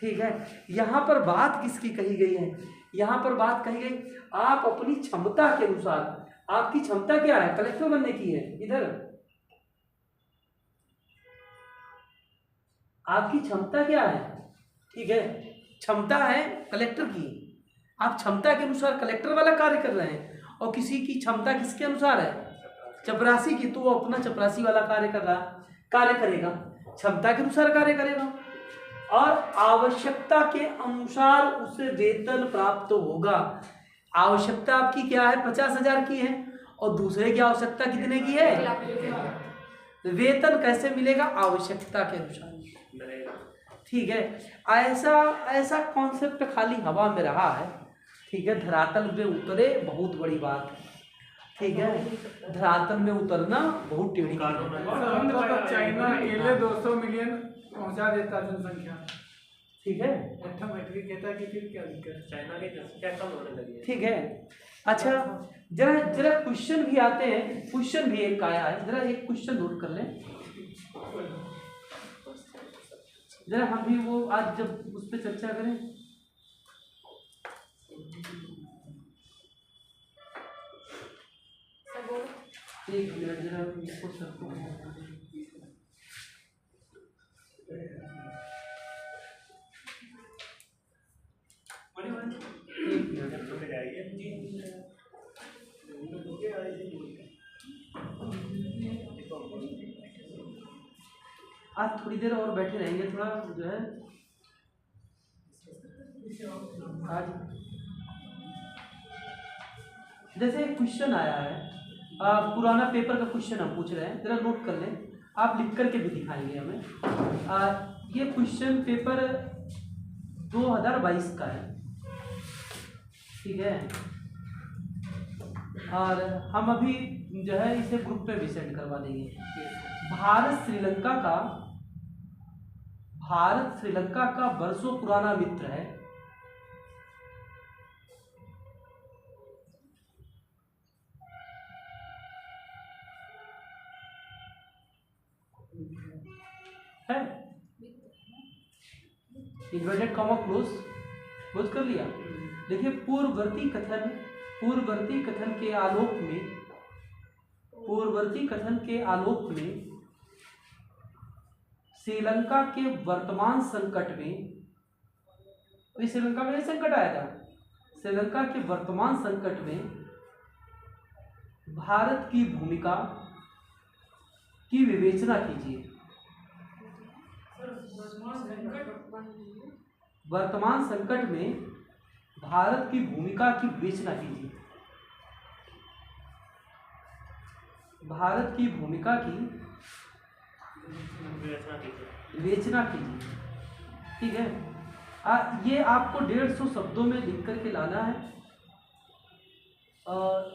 ठीक है। यहाँ पर बात किसकी कही गई है? यहाँ पर बात कही गई आप अपनी क्षमता के अनुसार। आपकी क्षमता क्या है? कलेक्टर बनने की है। इधर आपकी क्षमता क्या है? ठीक है, क्षमता है कलेक्टर की। आप क्षमता के अनुसार कलेक्टर वाला कार्य कर रहे हैं और किसी की क्षमता किसके अनुसार है? चपरासी की, तो वो अपना चपरासी वाला कार्य करेगा, क्षमता के अनुसार कार्य करेगा और आवश्यकता के अनुसार उसे वेतन प्राप्त होगा। आवश्यकता आपकी क्या है? 50,000 की है और दूसरे की आवश्यकता कितने की है? वेतन कैसे मिलेगा? आवश्यकता के अनुसार, ठीक है। ऐसा कॉन्सेप्ट खाली हवा में रहा है, ठीक है। धरातल में उतरे बहुत बड़ी बात है, ठीक है। धरातल में उतरना बहुत टेढ़ी बात है। चाइना अकेले 200 मिलियन पहुंचा देता जनसंख्या, ठीक है। मैट्रिक कहता है कि फिर क्या दिक्कत? चाइना की जनसंख्या कम होने लगी है, ठीक है। अच्छा, जरा क्वेश्चन भी आते हैं। क्वेश्चन भी एक आया है, जरा एक क्वेश्चन नोट कर लें जरा। हम भी वो आज जब उस पर चर्चा करें। एक मिनट जरा इसको सबको आज थोड़ी देर और बैठे रहेंगे, थोड़ा जो है आज जैसे एक क्वेश्चन आया है, पुराना पेपर का क्वेश्चन हम पूछ रहे हैं, जरा नोट कर लें। आप लिख करके भी दिखाएंगे हमें। ये क्वेश्चन पेपर 2022 का है, ठीक है। और हम अभी जो है इसे ग्रुप पे भी सेंड करवा देंगे। भारत श्रीलंका का वर्षों पुराना मित्र है। इन्वर्टेड कॉमा क्लोज कर लिया। देखिए, पूर्ववर्ती कथन के आलोक में श्रीलंका के वर्तमान संकट में, श्रीलंका में संकट आया था, श्रीलंका के वर्तमान संकट में भारत की भूमिका की विवेचना कीजिए। वर्तमान संकट में भारत की भूमिका की विवेचना कीजिए। भारत की भूमिका की विवेचना कीजिए। ठीक है, ये आपको 150 शब्दों में लिख करके लाना है और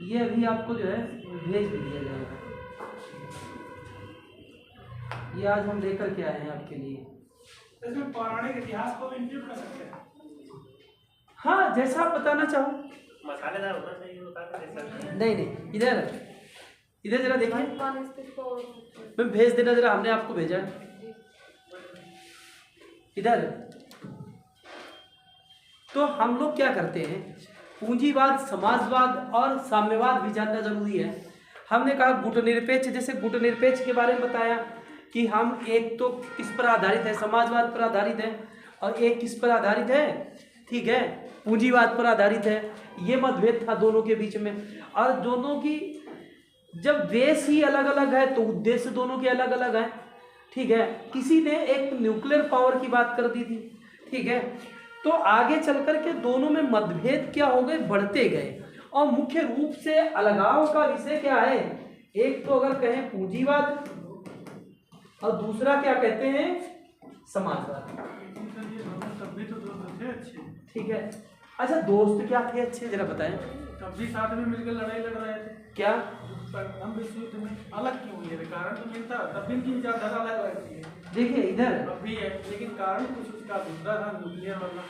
ये अभी आपको जो है भेज भी दिया जाएगा। ये आज हम लेकर के आए हैं आपके लिए। इसमें पौराणिक इतिहास को भी इंक्लूड कर सकते हैं। हाँ, जैसा आप बताना चाहो। मसालेदार होना चाहिए, बता के दे सकते हैं। नहीं, इधर जरा देखिए, वर्तमान स्थिति को मैं भेज देना जरा, हमने आपको भेजा है इधर। तो हम लोग क्या करते हैं, पूंजीवाद, समाजवाद और साम्यवाद भी जानना जरूरी है। हमने कहा गुटनिरपेक्ष, जैसे गुटनिरपेक्ष के बारे में बताया कि हम एक तो किस पर आधारित है, समाजवाद पर आधारित है, और एक किस पर आधारित है, ठीक है, पूंजीवाद पर आधारित है। ये मतभेद था दोनों के बीच में, और दोनों की जब देश ही अलग अलग है तो उद्देश्य दोनों के अलग अलग हैं। ठीक है, किसी ने एक न्यूक्लियर पावर की बात कर दी थी। ठीक है, तो आगे चल कर के दोनों में मतभेद क्या हो गए, बढ़ते गए, और मुख्य रूप से अलगाव का विषय क्या है, एक तो अगर कहें पूंजीवाद और दूसरा क्या कहते हैं, समाजवाद। तब भी तो दोस्त थे अच्छे। ठीक है, अच्छा दोस्त क्या थे अच्छे, जरा बताएं। तब भी साथ में मिलकर लड़ाई लड़ रहे थे। क्या हम विश्व युद्ध में अलग क्यों हुए थे, कारण तो मिलता, तब भी इनकी विचारधारा अलग अलग थी। देखिए इधर, अब भी है, लेकिन कारण कुछ उसका दूसरा था, न्यूक्लियर वाला।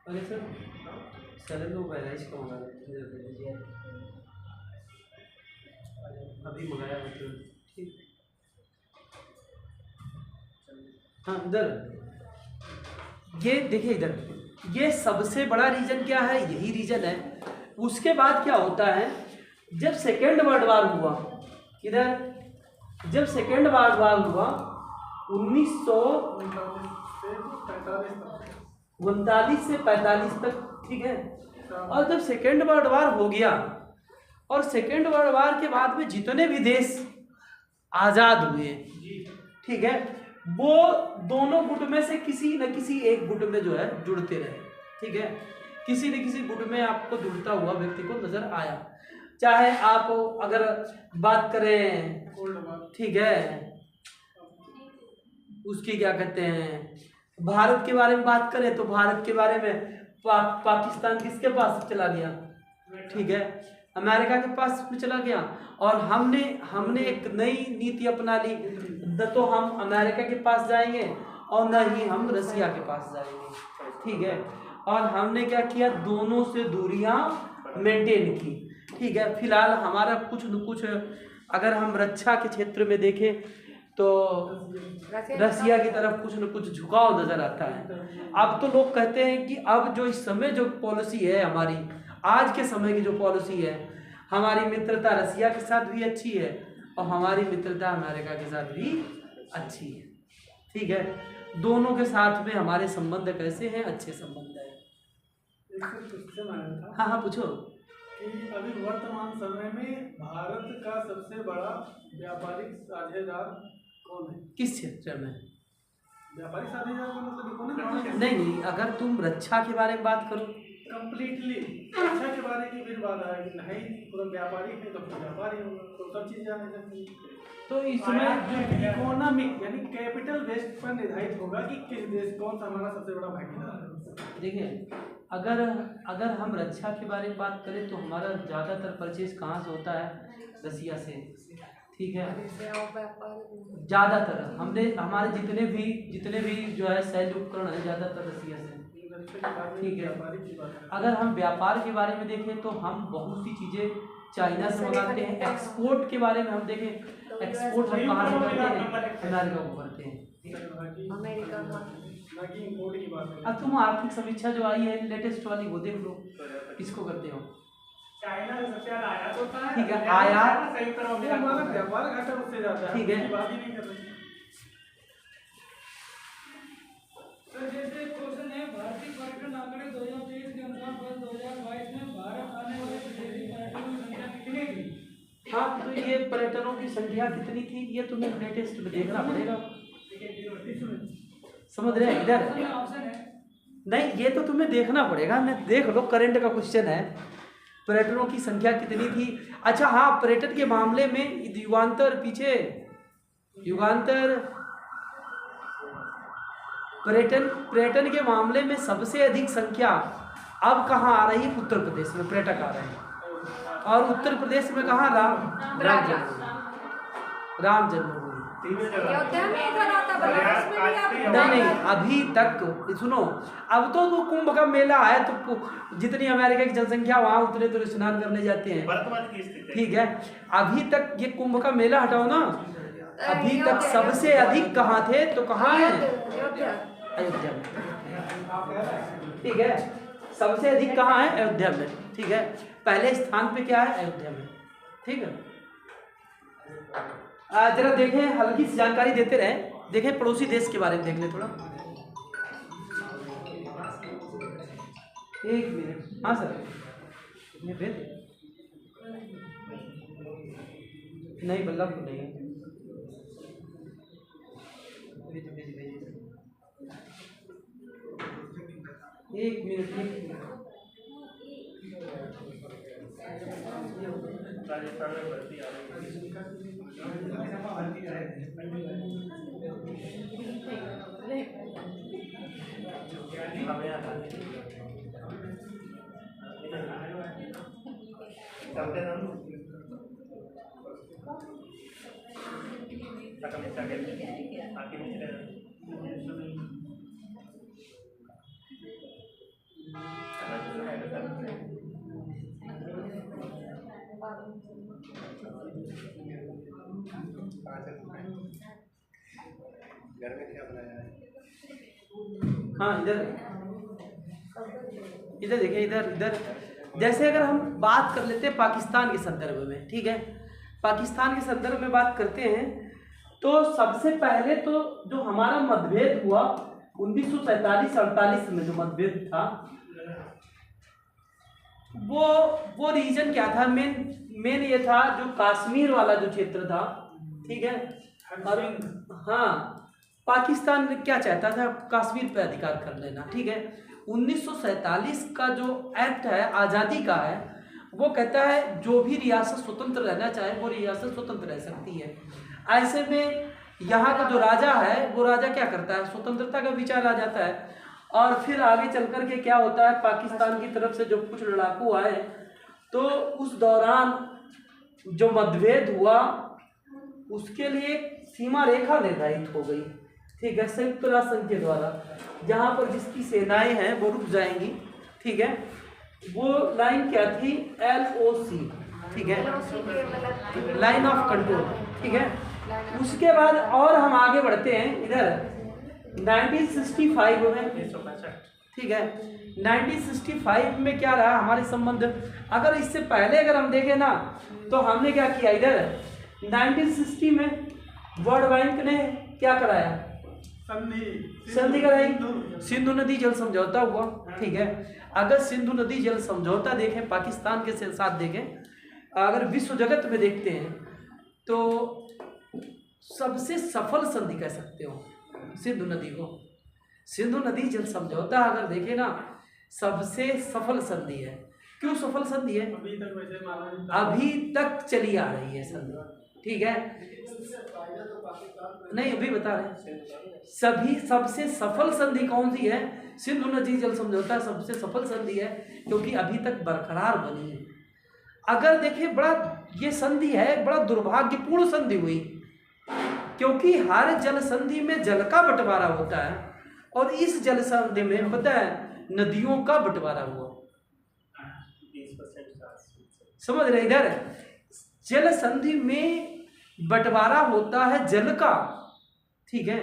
अरे सर लोग बैलेंस का मंगा लेते, अभी मंगाया मतलब। ठीक, हाँ इधर ये देखिए, इधर ये सबसे बड़ा रीजन क्या है, यही रीजन है। उसके बाद क्या होता है, जब सेकेंड वर्ल्ड वार हुआ, इधर जब सेकेंड वर्ल्ड वार हुआ 1939 से 45 तक, ठीक है, और जब सेकेंड वर्ल्ड वार हो गया, और सेकेंड वर्ल्ड वार के बाद में जितने भी देश आज़ाद हुए, ठीक है, वो दोनों गुट में से किसी न किसी एक गुट में जो है जुड़ते रहे। ठीक है, किसी न किसी गुट में आपको जुड़ता हुआ व्यक्ति को नजर आया, चाहे आप अगर बात करें, ठीक है, उसकी क्या कहते हैं, भारत के बारे में बात करें तो भारत के बारे में पाकिस्तान किसके पास चला गया, ठीक है, अमेरिका के पास में चला गया, और हमने एक नई नीति अपना ली, न तो हम अमेरिका के पास जाएंगे और न ही हम रसिया के पास जाएंगे। ठीक है, और हमने क्या किया, दोनों से दूरियां मेंटेन की। ठीक है, फिलहाल हमारा कुछ न कुछ, अगर हम रक्षा के क्षेत्र में देखें तो रसिया की तरफ कुछ न कुछ झुकाव नजर आता है। अब तो लोग कहते हैं कि अब जो इस समय जो पॉलिसी है हमारी, आज के समय की जो पॉलिसी है, हमारी मित्रता रसिया के साथ भी अच्छी है और हमारी मित्रता अमेरिका के साथ भी अच्छी है। ठीक है, दोनों के साथ में हमारे संबंध कैसे हैं, अच्छे संबंध है। एक क्वेश्चन आया था, हाँ पूछो। कि अभी वर्तमान समय में भारत का सबसे बड़ा व्यापारिक साझेदार कौन है? किस क्षेत्र में? व्यापारिक साझेदार का मतलब कौन है? नहीं, अगर तुम रक्षा के बारे में बात करो, कंप्लीटली रक्षा के बारे की फिर बात है कि नहीं पूरा व्यापारी है तो व्यापारी होगा, तो सब चीज़ जाने सकती है। तो इसमें इकोनॉमिक यानी कैपिटल बेस्ड पर निर्धारित होगा कि किस देश, कौन सा हमारा सबसे बड़ा भागीदार है। देखिए, अगर हम रक्षा के बारे में बात करें तो हमारा ज़्यादातर परचेज कहाँ से होता है, रसिया से। ठीक है, ज़्यादातर हमारे जितने भी जो है सैन्य उपकरण है ज़्यादातर रसिया से। ठीक है, अगर हम व्यापार के बारे में देखें तो हम बहुत सी चीज़ें चाइना से मंगाते हैं। एक्सपोर्ट के बारे में हम देखें, एक्सपोर्ट हम कहाँ से करते हैं, अमेरिका को करते हैं। अब तुम आर्थिक समीक्षा जो आई है लेटेस्ट वाली वो देख लो, किसको करते हो, चाइना से सबसे ज्यादा आयात होता है। ठीक है, आयात हमारा व्यापार घाटा उससे ज्यादा है, ठीक है। बात ही नहीं कर रहे। सर जैसे क्वेश्चन है, भारतीय पर्यटन आंकड़े 2023 के अनुसार वर्ष 2022 में भारत आने वाले विदेशी पर्यटकों की संख्या कितनी थी? हाँ, तो ये पर्यटकों की संख्या कितनी थी ये तुम्हें लेटेस्ट में देखना पड़ेगा। समझ रहे हैं इधर? नहीं, ये तो तुम्हें देखना पड़ेगा ना, देख लो, करंट का क्वेश्चन है, पर्यटकों की संख्या कितनी थी। अच्छा हाँ, पर्यटन के मामले में युगांतर पीछे, युगांतर पर्यटन के मामले में सबसे अधिक संख्या अब कहाँ आ रही है? उत्तर प्रदेश में पर्यटक आ रहे हैं। और उत्तर प्रदेश में कहाँ? राम जन्मभूमि। अयोध्या में इधर आता, बनारस में भी आता। नहीं, अभी तक सुनो, अब तो कुंभ का मेला है तो जितनी अमेरिका की जनसंख्या वहाँ उतने तो स्नान करने जाते हैं, ठीक है। अभी तक ये कुंभ का मेला हटाओ ना, अभी तक सबसे अधिक कहाँ थे? तो कहाँ है? अयोध्या में, ठीक है। सबसे अधिक कहाँ है? अयोध्या में, ठीक है। पहले स्थान पे क्या है? अयोध्या में, ठीक है। जरा देखें, हल्की सी जानकारी देते रहे, देखें पड़ोसी देश के बारे में देख ले थोड़ा। एक मिनट, हाँ सर, ये भेज नहीं, बल्लभ नहीं है, भेज भेज भेज, एक मिनट। घर में क्या बनाया है? हाँ, इधर देखिए, इधर जैसे अगर हम बात कर लेते हैं पाकिस्तान के संदर्भ में, ठीक है, पाकिस्तान के संदर्भ में बात करते हैं तो सबसे पहले तो जो हमारा मतभेद हुआ 1947-48 में, जो मतभेद था वो रीजन क्या था? मेन ये था, जो कश्मीर वाला जो क्षेत्र था, ठीक है। और हाँ, पाकिस्तान क्या चाहता था? कश्मीर पे अधिकार कर लेना, ठीक है। 1947 का जो एक्ट है आज़ादी का है, वो कहता है जो भी रियासत स्वतंत्र रहना चाहे वो रियासत स्वतंत्र रह सकती है। ऐसे में यहाँ का जो राजा है, वो राजा क्या करता है? स्वतंत्रता का विचार आ जाता है। और फिर आगे चल कर के क्या होता है, पाकिस्तान की तरफ से जो कुछ लड़ाकू आए तो उस दौरान जो मतभेद हुआ उसके लिए सीमा रेखा निर्धारित हो गई, ठीक है, संयुक्त राष्ट्र संघ के द्वारा, जहाँ पर जिसकी सेनाएं हैं वो रुक जाएंगी, ठीक है। वो लाइन क्या थी? LOC, ठीक है, लाइन ऑफ कंट्रोल, ठीक है। उसके बाद और हम आगे बढ़ते हैं इधर 1965 में, ठीक है। 1965 में क्या रहा हमारे संबंध? अगर इससे पहले अगर हम देखें ना तो हमने क्या किया, इधर 1960 में वर्ल्ड बैंक ने क्या कराया? संधि कराई, सिंधु नदी जल समझौता हुआ, ठीक है। अगर सिंधु नदी जल समझौता देखें, पाकिस्तान के साथ देखें, अगर विश्व जगत में देखते हैं तो सबसे सफल संधि कह सकते हो सिंधु नदी को। सिंधु नदी जल समझौता अगर देखें ना, सबसे सफल संधि है। क्यों सफल संधि है? अभी तक चली आ रही है संधि, ठीक है। नहीं, अभी बता रहे, सबसे सफल संधि कौन सी है? सिंधु नदी जल समझौता सबसे सफल संधि है, क्योंकि अभी तक बरकरार बनी है। अगर देखें, बड़ा ये संधि है, बड़ा दुर्भाग्यपूर्ण संधि हुई, क्योंकि हर जल संधि में जल का बंटवारा होता है और इस जल संधि में पता है नदियों का बंटवारा हुआ। समझ रहे? इधर जल संधि में बंटवारा होता है जल का, ठीक है,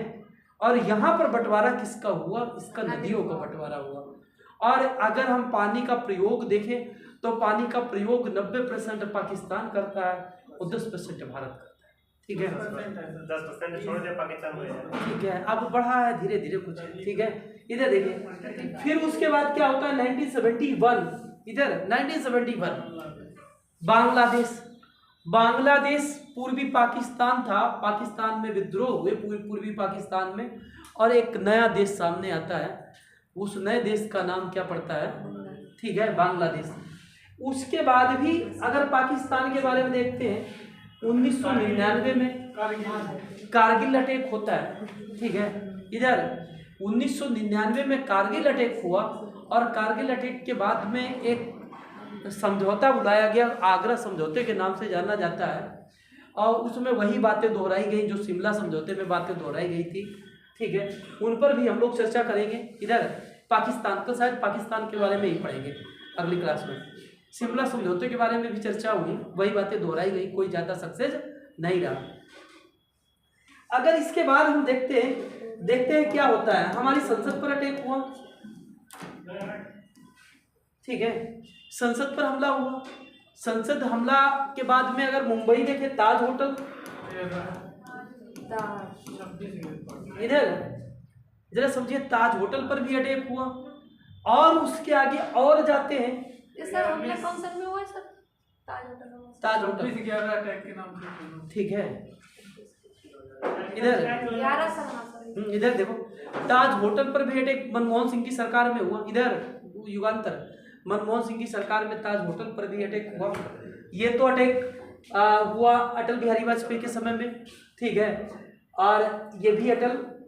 और यहाँ पर बंटवारा किसका हुआ? इसका नदियों का बंटवारा हुआ। और अगर हम पानी का प्रयोग देखें तो पानी का प्रयोग 90% पाकिस्तान करता है और 10% भारत करता है, ठीक है। 10% छोड़ दे पाकिस्तान में, ठीक है, अब बढ़ा है धीरे धीरे कुछ, ठीक है। इधर देखिए, फिर उसके बाद क्या होता है 1971, इधर 1971 बांग्लादेश बांग्लादेश पूर्वी पाकिस्तान था, पाकिस्तान में विद्रोह हुए पूर्वी पाकिस्तान में, और एक नया देश सामने आता है, उस नए देश का नाम क्या पड़ता है, ठीक है, बांग्लादेश। उसके बाद भी अगर पाकिस्तान के बारे में देखते हैं, 1999 में कारगिल अटैक होता है, ठीक है। इधर 1999 में कारगिल अटैक हुआ, और कारगिल अटैक के बाद में एक समझौता बुलाया गया, आगरा समझौते के नाम से जाना जाता है, और उसमें वही बातें दोहराई गई जो शिमला समझौते में बातें दोहराई गई थी, ठीक है। उन पर भी हम लोग चर्चा करेंगे। इधर पाकिस्तान का, शायद पाकिस्तान के बारे में ही पढ़ेंगे अगली क्लास में। शिमला समझौते के बारे में भी चर्चा हुई, वही बातें दोहराई गई, कोई ज़्यादा सक्सेस नहीं रहा। अगर इसके बाद हम देखते हैं क्या होता है। हमारी संसद पर अटैक हुआ, ठीक है, संसद पर हमला हुआ। संसद हमला के बाद में अगर मुंबई देखे, ताज होटल, इधर जरा समझिए, ताज होटल पर भी अटैक हुआ। और उसके आगे और जाते हैं, ये सर हमला कौन सा में हुआ है सर? ताज होटल में। ताज होटल, 11 अटैक के नाम से, ठीक है। इधर 11 सर, हाँ सर। इधर देखो, ताज होटल पर भी अटैक मनमोहन सिंह की सरकार में हुआ। इधर युगांतर, मनमोहन सिंह की सरकार में ताज होटल पर भी अटैक हुआ। ये तो अटैक हुआ अटल बिहारी वाजपेयी के समय में, ठीक है। और ये भी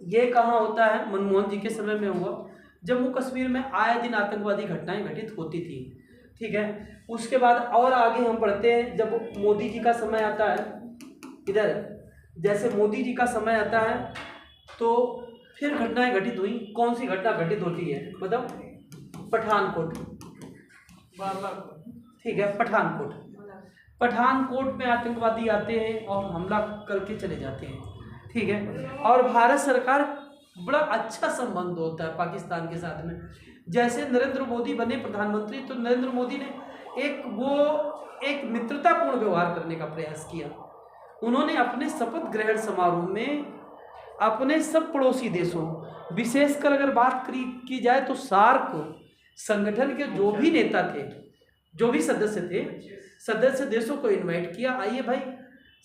ये कहाँ होता है, मनमोहन जी के समय में हुआ। जम्मू कश्मीर में आए दिन आतंकवादी घटनाएं घटित होती थी, ठीक है। उसके बाद और आगे हम बढ़ते हैं, जब मोदी जी का समय आता है, इधर जैसे मोदी जी का समय आता है तो फिर घटनाएं घटित हुई। कौन सी घटना घटित होती है, मतलब पठानकोट, ठीक है, पठानकोट में आतंकवादी आते हैं और हमला करके चले जाते हैं, ठीक है। और भारत सरकार, बड़ा अच्छा संबंध होता है पाकिस्तान के साथ में। जैसे नरेंद्र मोदी बने प्रधानमंत्री, तो नरेंद्र मोदी ने एक मित्रतापूर्ण व्यवहार करने का प्रयास किया। उन्होंने अपने शपथ ग्रहण समारोह में अपने सब पड़ोसी देशों, विशेषकर अगर बात की जाए तो सार्क संगठन के जो भी नेता थे, जो भी सदस्य थे, सदस्य देशों को इनवाइट किया, आइए भाई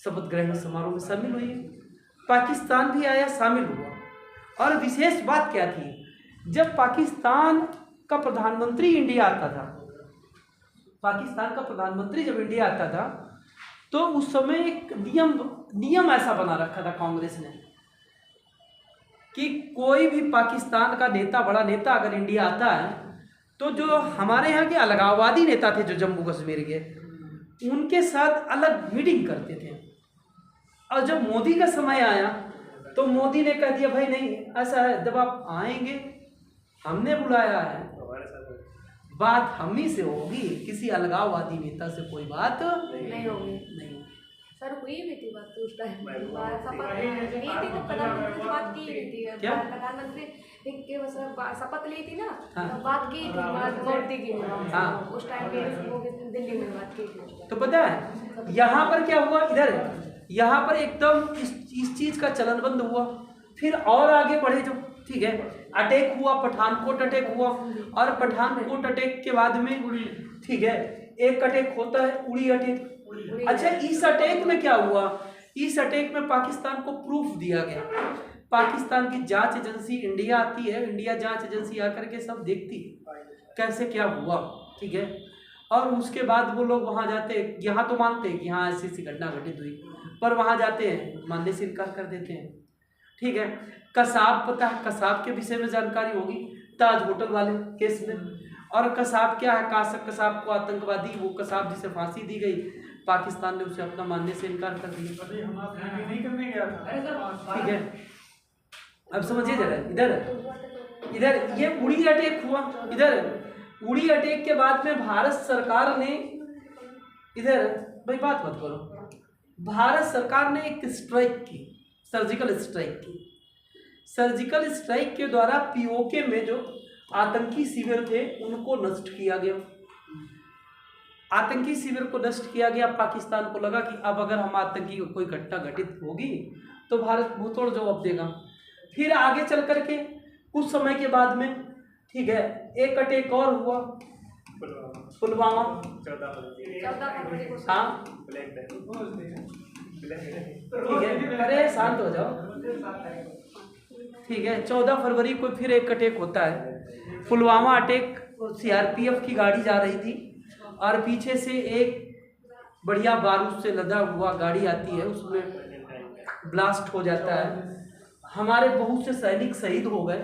शपथ ग्रहण समारोह में शामिल होइए। पाकिस्तान भी आया, शामिल हुआ। और विशेष बात क्या थी, जब पाकिस्तान का प्रधानमंत्री इंडिया आता था, पाकिस्तान का प्रधानमंत्री जब इंडिया आता था, तो उस समय एक नियम ऐसा बना रखा था कांग्रेस ने कि कोई भी पाकिस्तान का नेता, बड़ा नेता अगर इंडिया आता है, तो जो हमारे यहाँ के अलगाववादी नेता थे, जो जम्मू कश्मीर के, उनके साथ अलग मीटिंग करते थे। और जब मोदी का समय आया तो मोदी ने कह दिया, भाई नहीं, ऐसा है, जब आप आएंगे, हमने बुलाया है, बात हम ही से होगी, किसी अलगाववादी नेता से कोई बात नहीं होगी। नहीं। सर हुई भी थी बात तो उस टाइम, शपथ ली थी तो प्रधानमंत्री से बात की भी थी, प्रधानमंत्री के शपथ ली थी ना, तो बात की थी मोदी की, उस टाइम पे दिल्ली में बात की थी। तो पता है यहाँ पर क्या हुआ, इधर यहाँ पर एकदम इस चीज का चलन बंद हुआ। फिर और आगे बढ़े जो, ठीक है, अटैक हुआ, पठानकोट अटैक हुआ। और पठानकोट अटैक के बाद में, ठीक है, एक अटैक होता है उड़ी अटैक। अच्छा, इस अटैक में क्या हुआ, इस अटैक में पाकिस्तान को प्रूफ दिया गया। पाकिस्तान की जांच एजेंसी इंडिया आती है, इंडिया जांच एजेंसी आकर के सब देखती है कैसे क्या हुआ, ठीक है। और उसके बाद वो लोग वहाँ जाते हैं, यहाँ तो मानते हैं कि हाँ ऐसी ऐसी घटना घटित हुई, पर वहाँ जाते हैं मानने से इनकार कर देते हैं, ठीक है। कसाब, पता है कसाब के विषय में जानकारी होगी, ताज होटल वाले केस में। और कसाब क्या है, कसाब को आतंकवादी, वो कसाब जिसे फांसी दी गई, पाकिस्तान ने उसे अपना मानने से इनकार कर दिया, ठीक है। अब समझिए जरा, इधर ये उड़ी अटैक हुआ। इधर उड़ी अटैक के बाद में भारत सरकार ने, इधर भाई बात मत करो, भारत सरकार ने एक स्ट्राइक की, सर्जिकल स्ट्राइक की। सर्जिकल स्ट्राइक के द्वारा पीओके में जो आतंकी शिविर थे उनको नष्ट किया गया। आतंकी शिविर को नष्ट किया गया। पाकिस्तान को लगा कि अब अगर हम आतंकी कोई घटना घटित होगी तो भारत मुंहतोड़ जवाब देगा। फिर आगे चल करके कुछ समय के बाद में, ठीक है, एक अटैक और हुआ पुलवामा, 14 फरवरी को। हाँ, ब्लैक है। ठीक है, अरे शांत हो जाओ। ठीक है, 14 फरवरी को फिर एक अटैक होता है, पुलवामा अटैक। सीआरपीएफ की गाड़ी जा रही थी और पीछे से एक बढ़िया बारूद से लदा हुआ गाड़ी आती है, उसमें ब्लास्ट हो जाता है। हमारे बहुत से सैनिक शहीद हो गए।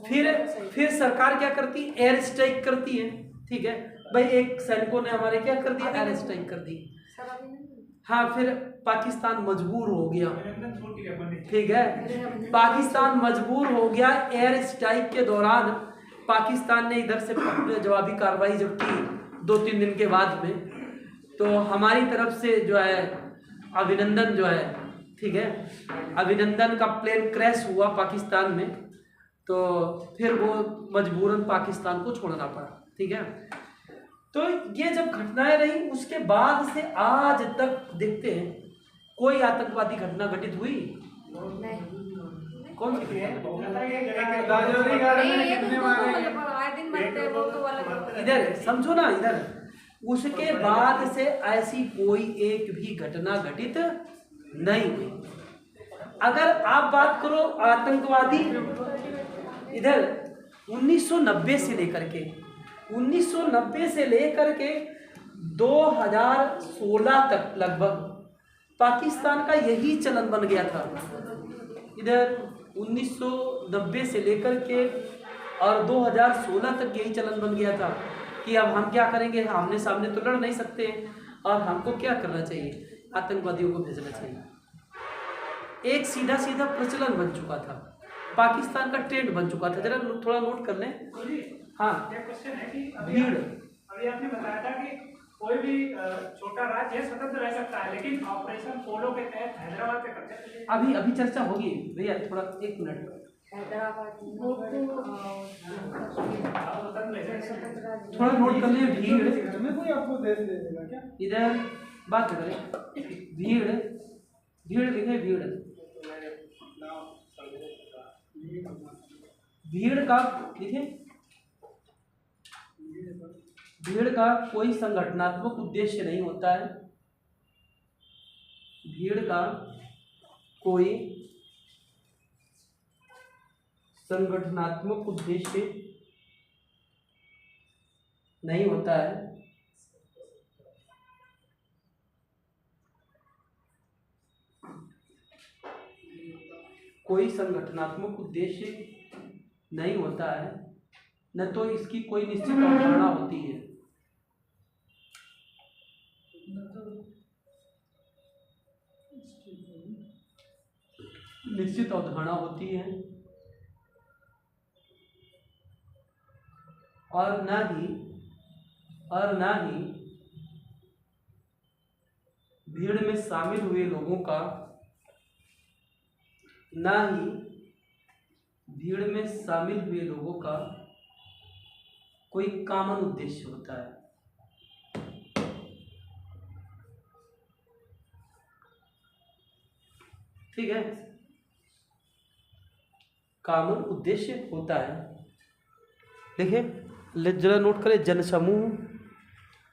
फिर सरकार क्या करती है, एयर स्ट्राइक करती है। ठीक है भाई, एक सैनिकों ने हमारे क्या कर दिया, एयर स्ट्राइक कर दी। हाँ, फिर पाकिस्तान मजबूर हो गया। ठीक है, पाकिस्तान मजबूर हो गया। एयर स्ट्राइक के दौरान पाकिस्तान ने इधर से जवाबी कार्रवाई जब की 2-3 दिन के बाद में, तो हमारी तरफ से जो है अभिनंदन जो है, ठीक है, अभिनंदन का प्लेन क्रैश हुआ पाकिस्तान में, तो फिर वो मजबूरन पाकिस्तान को छोड़ना पड़ा। ठीक है, तो ये जब घटनाएं रही, उसके बाद से आज तक देखते हैं कोई आतंकवादी घटना घटित हुई? कौन सी? इधर समझो ना, इधर उसके बाद से ऐसी कोई एक भी घटना घटित नहीं हुई। अगर आप बात करो आतंकवादी, इधर 1990 से लेकर के 2016 तक लगभग पाकिस्तान का यही चलन बन गया था। इधर 1990 से लेकर के और 2016 तक यही चलन बन गया था कि अब हम क्या करेंगे, आमने सामने तो लड़ नहीं सकते और हमको क्या करना चाहिए, आतंकवादियों को भेजना चाहिए। एक सीधा सीधा प्रचलन बन चुका था, पाकिस्तान का ट्रेंड बन चुका था। जरा थोड़ा नोट कर लें। हाँ, क्वेश्चन है कि भीड़, अभी आपने बताया था कि कोई भी छोटा राज्य स्वतंत्र रह सकता है, लेकिन ऑपरेशन पोलो के तहत हैदराबाद के कब्जे अभी चर्चा होगी भैया, थोड़ा 1 मिनट। थोड़ा नोट कर ले। भीड़, कोई आपको देश दे देगा क्या? इधर बात करें। भीड़, भीड़ लिखे, भीड़, भीड़ का लिखे। भीड़ का कोई संगठनात्मक उद्देश्य नहीं होता है। भीड़ का कोई संगठनात्मक उद्देश्य नहीं होता है। कोई संगठनात्मक उद्देश्य नहीं होता है, न तो इसकी कोई निश्चित अवधारणा होती है। निश्चित अवधारणा होती है और ना ही भीड़ में शामिल हुए लोगों का, ना ही भीड़ में शामिल हुए लोगों का कोई कॉमन उद्देश्य होता है। ठीक है, कॉमन उद्देश्य होता है। देखिए जरा नोट करें, जनसमूह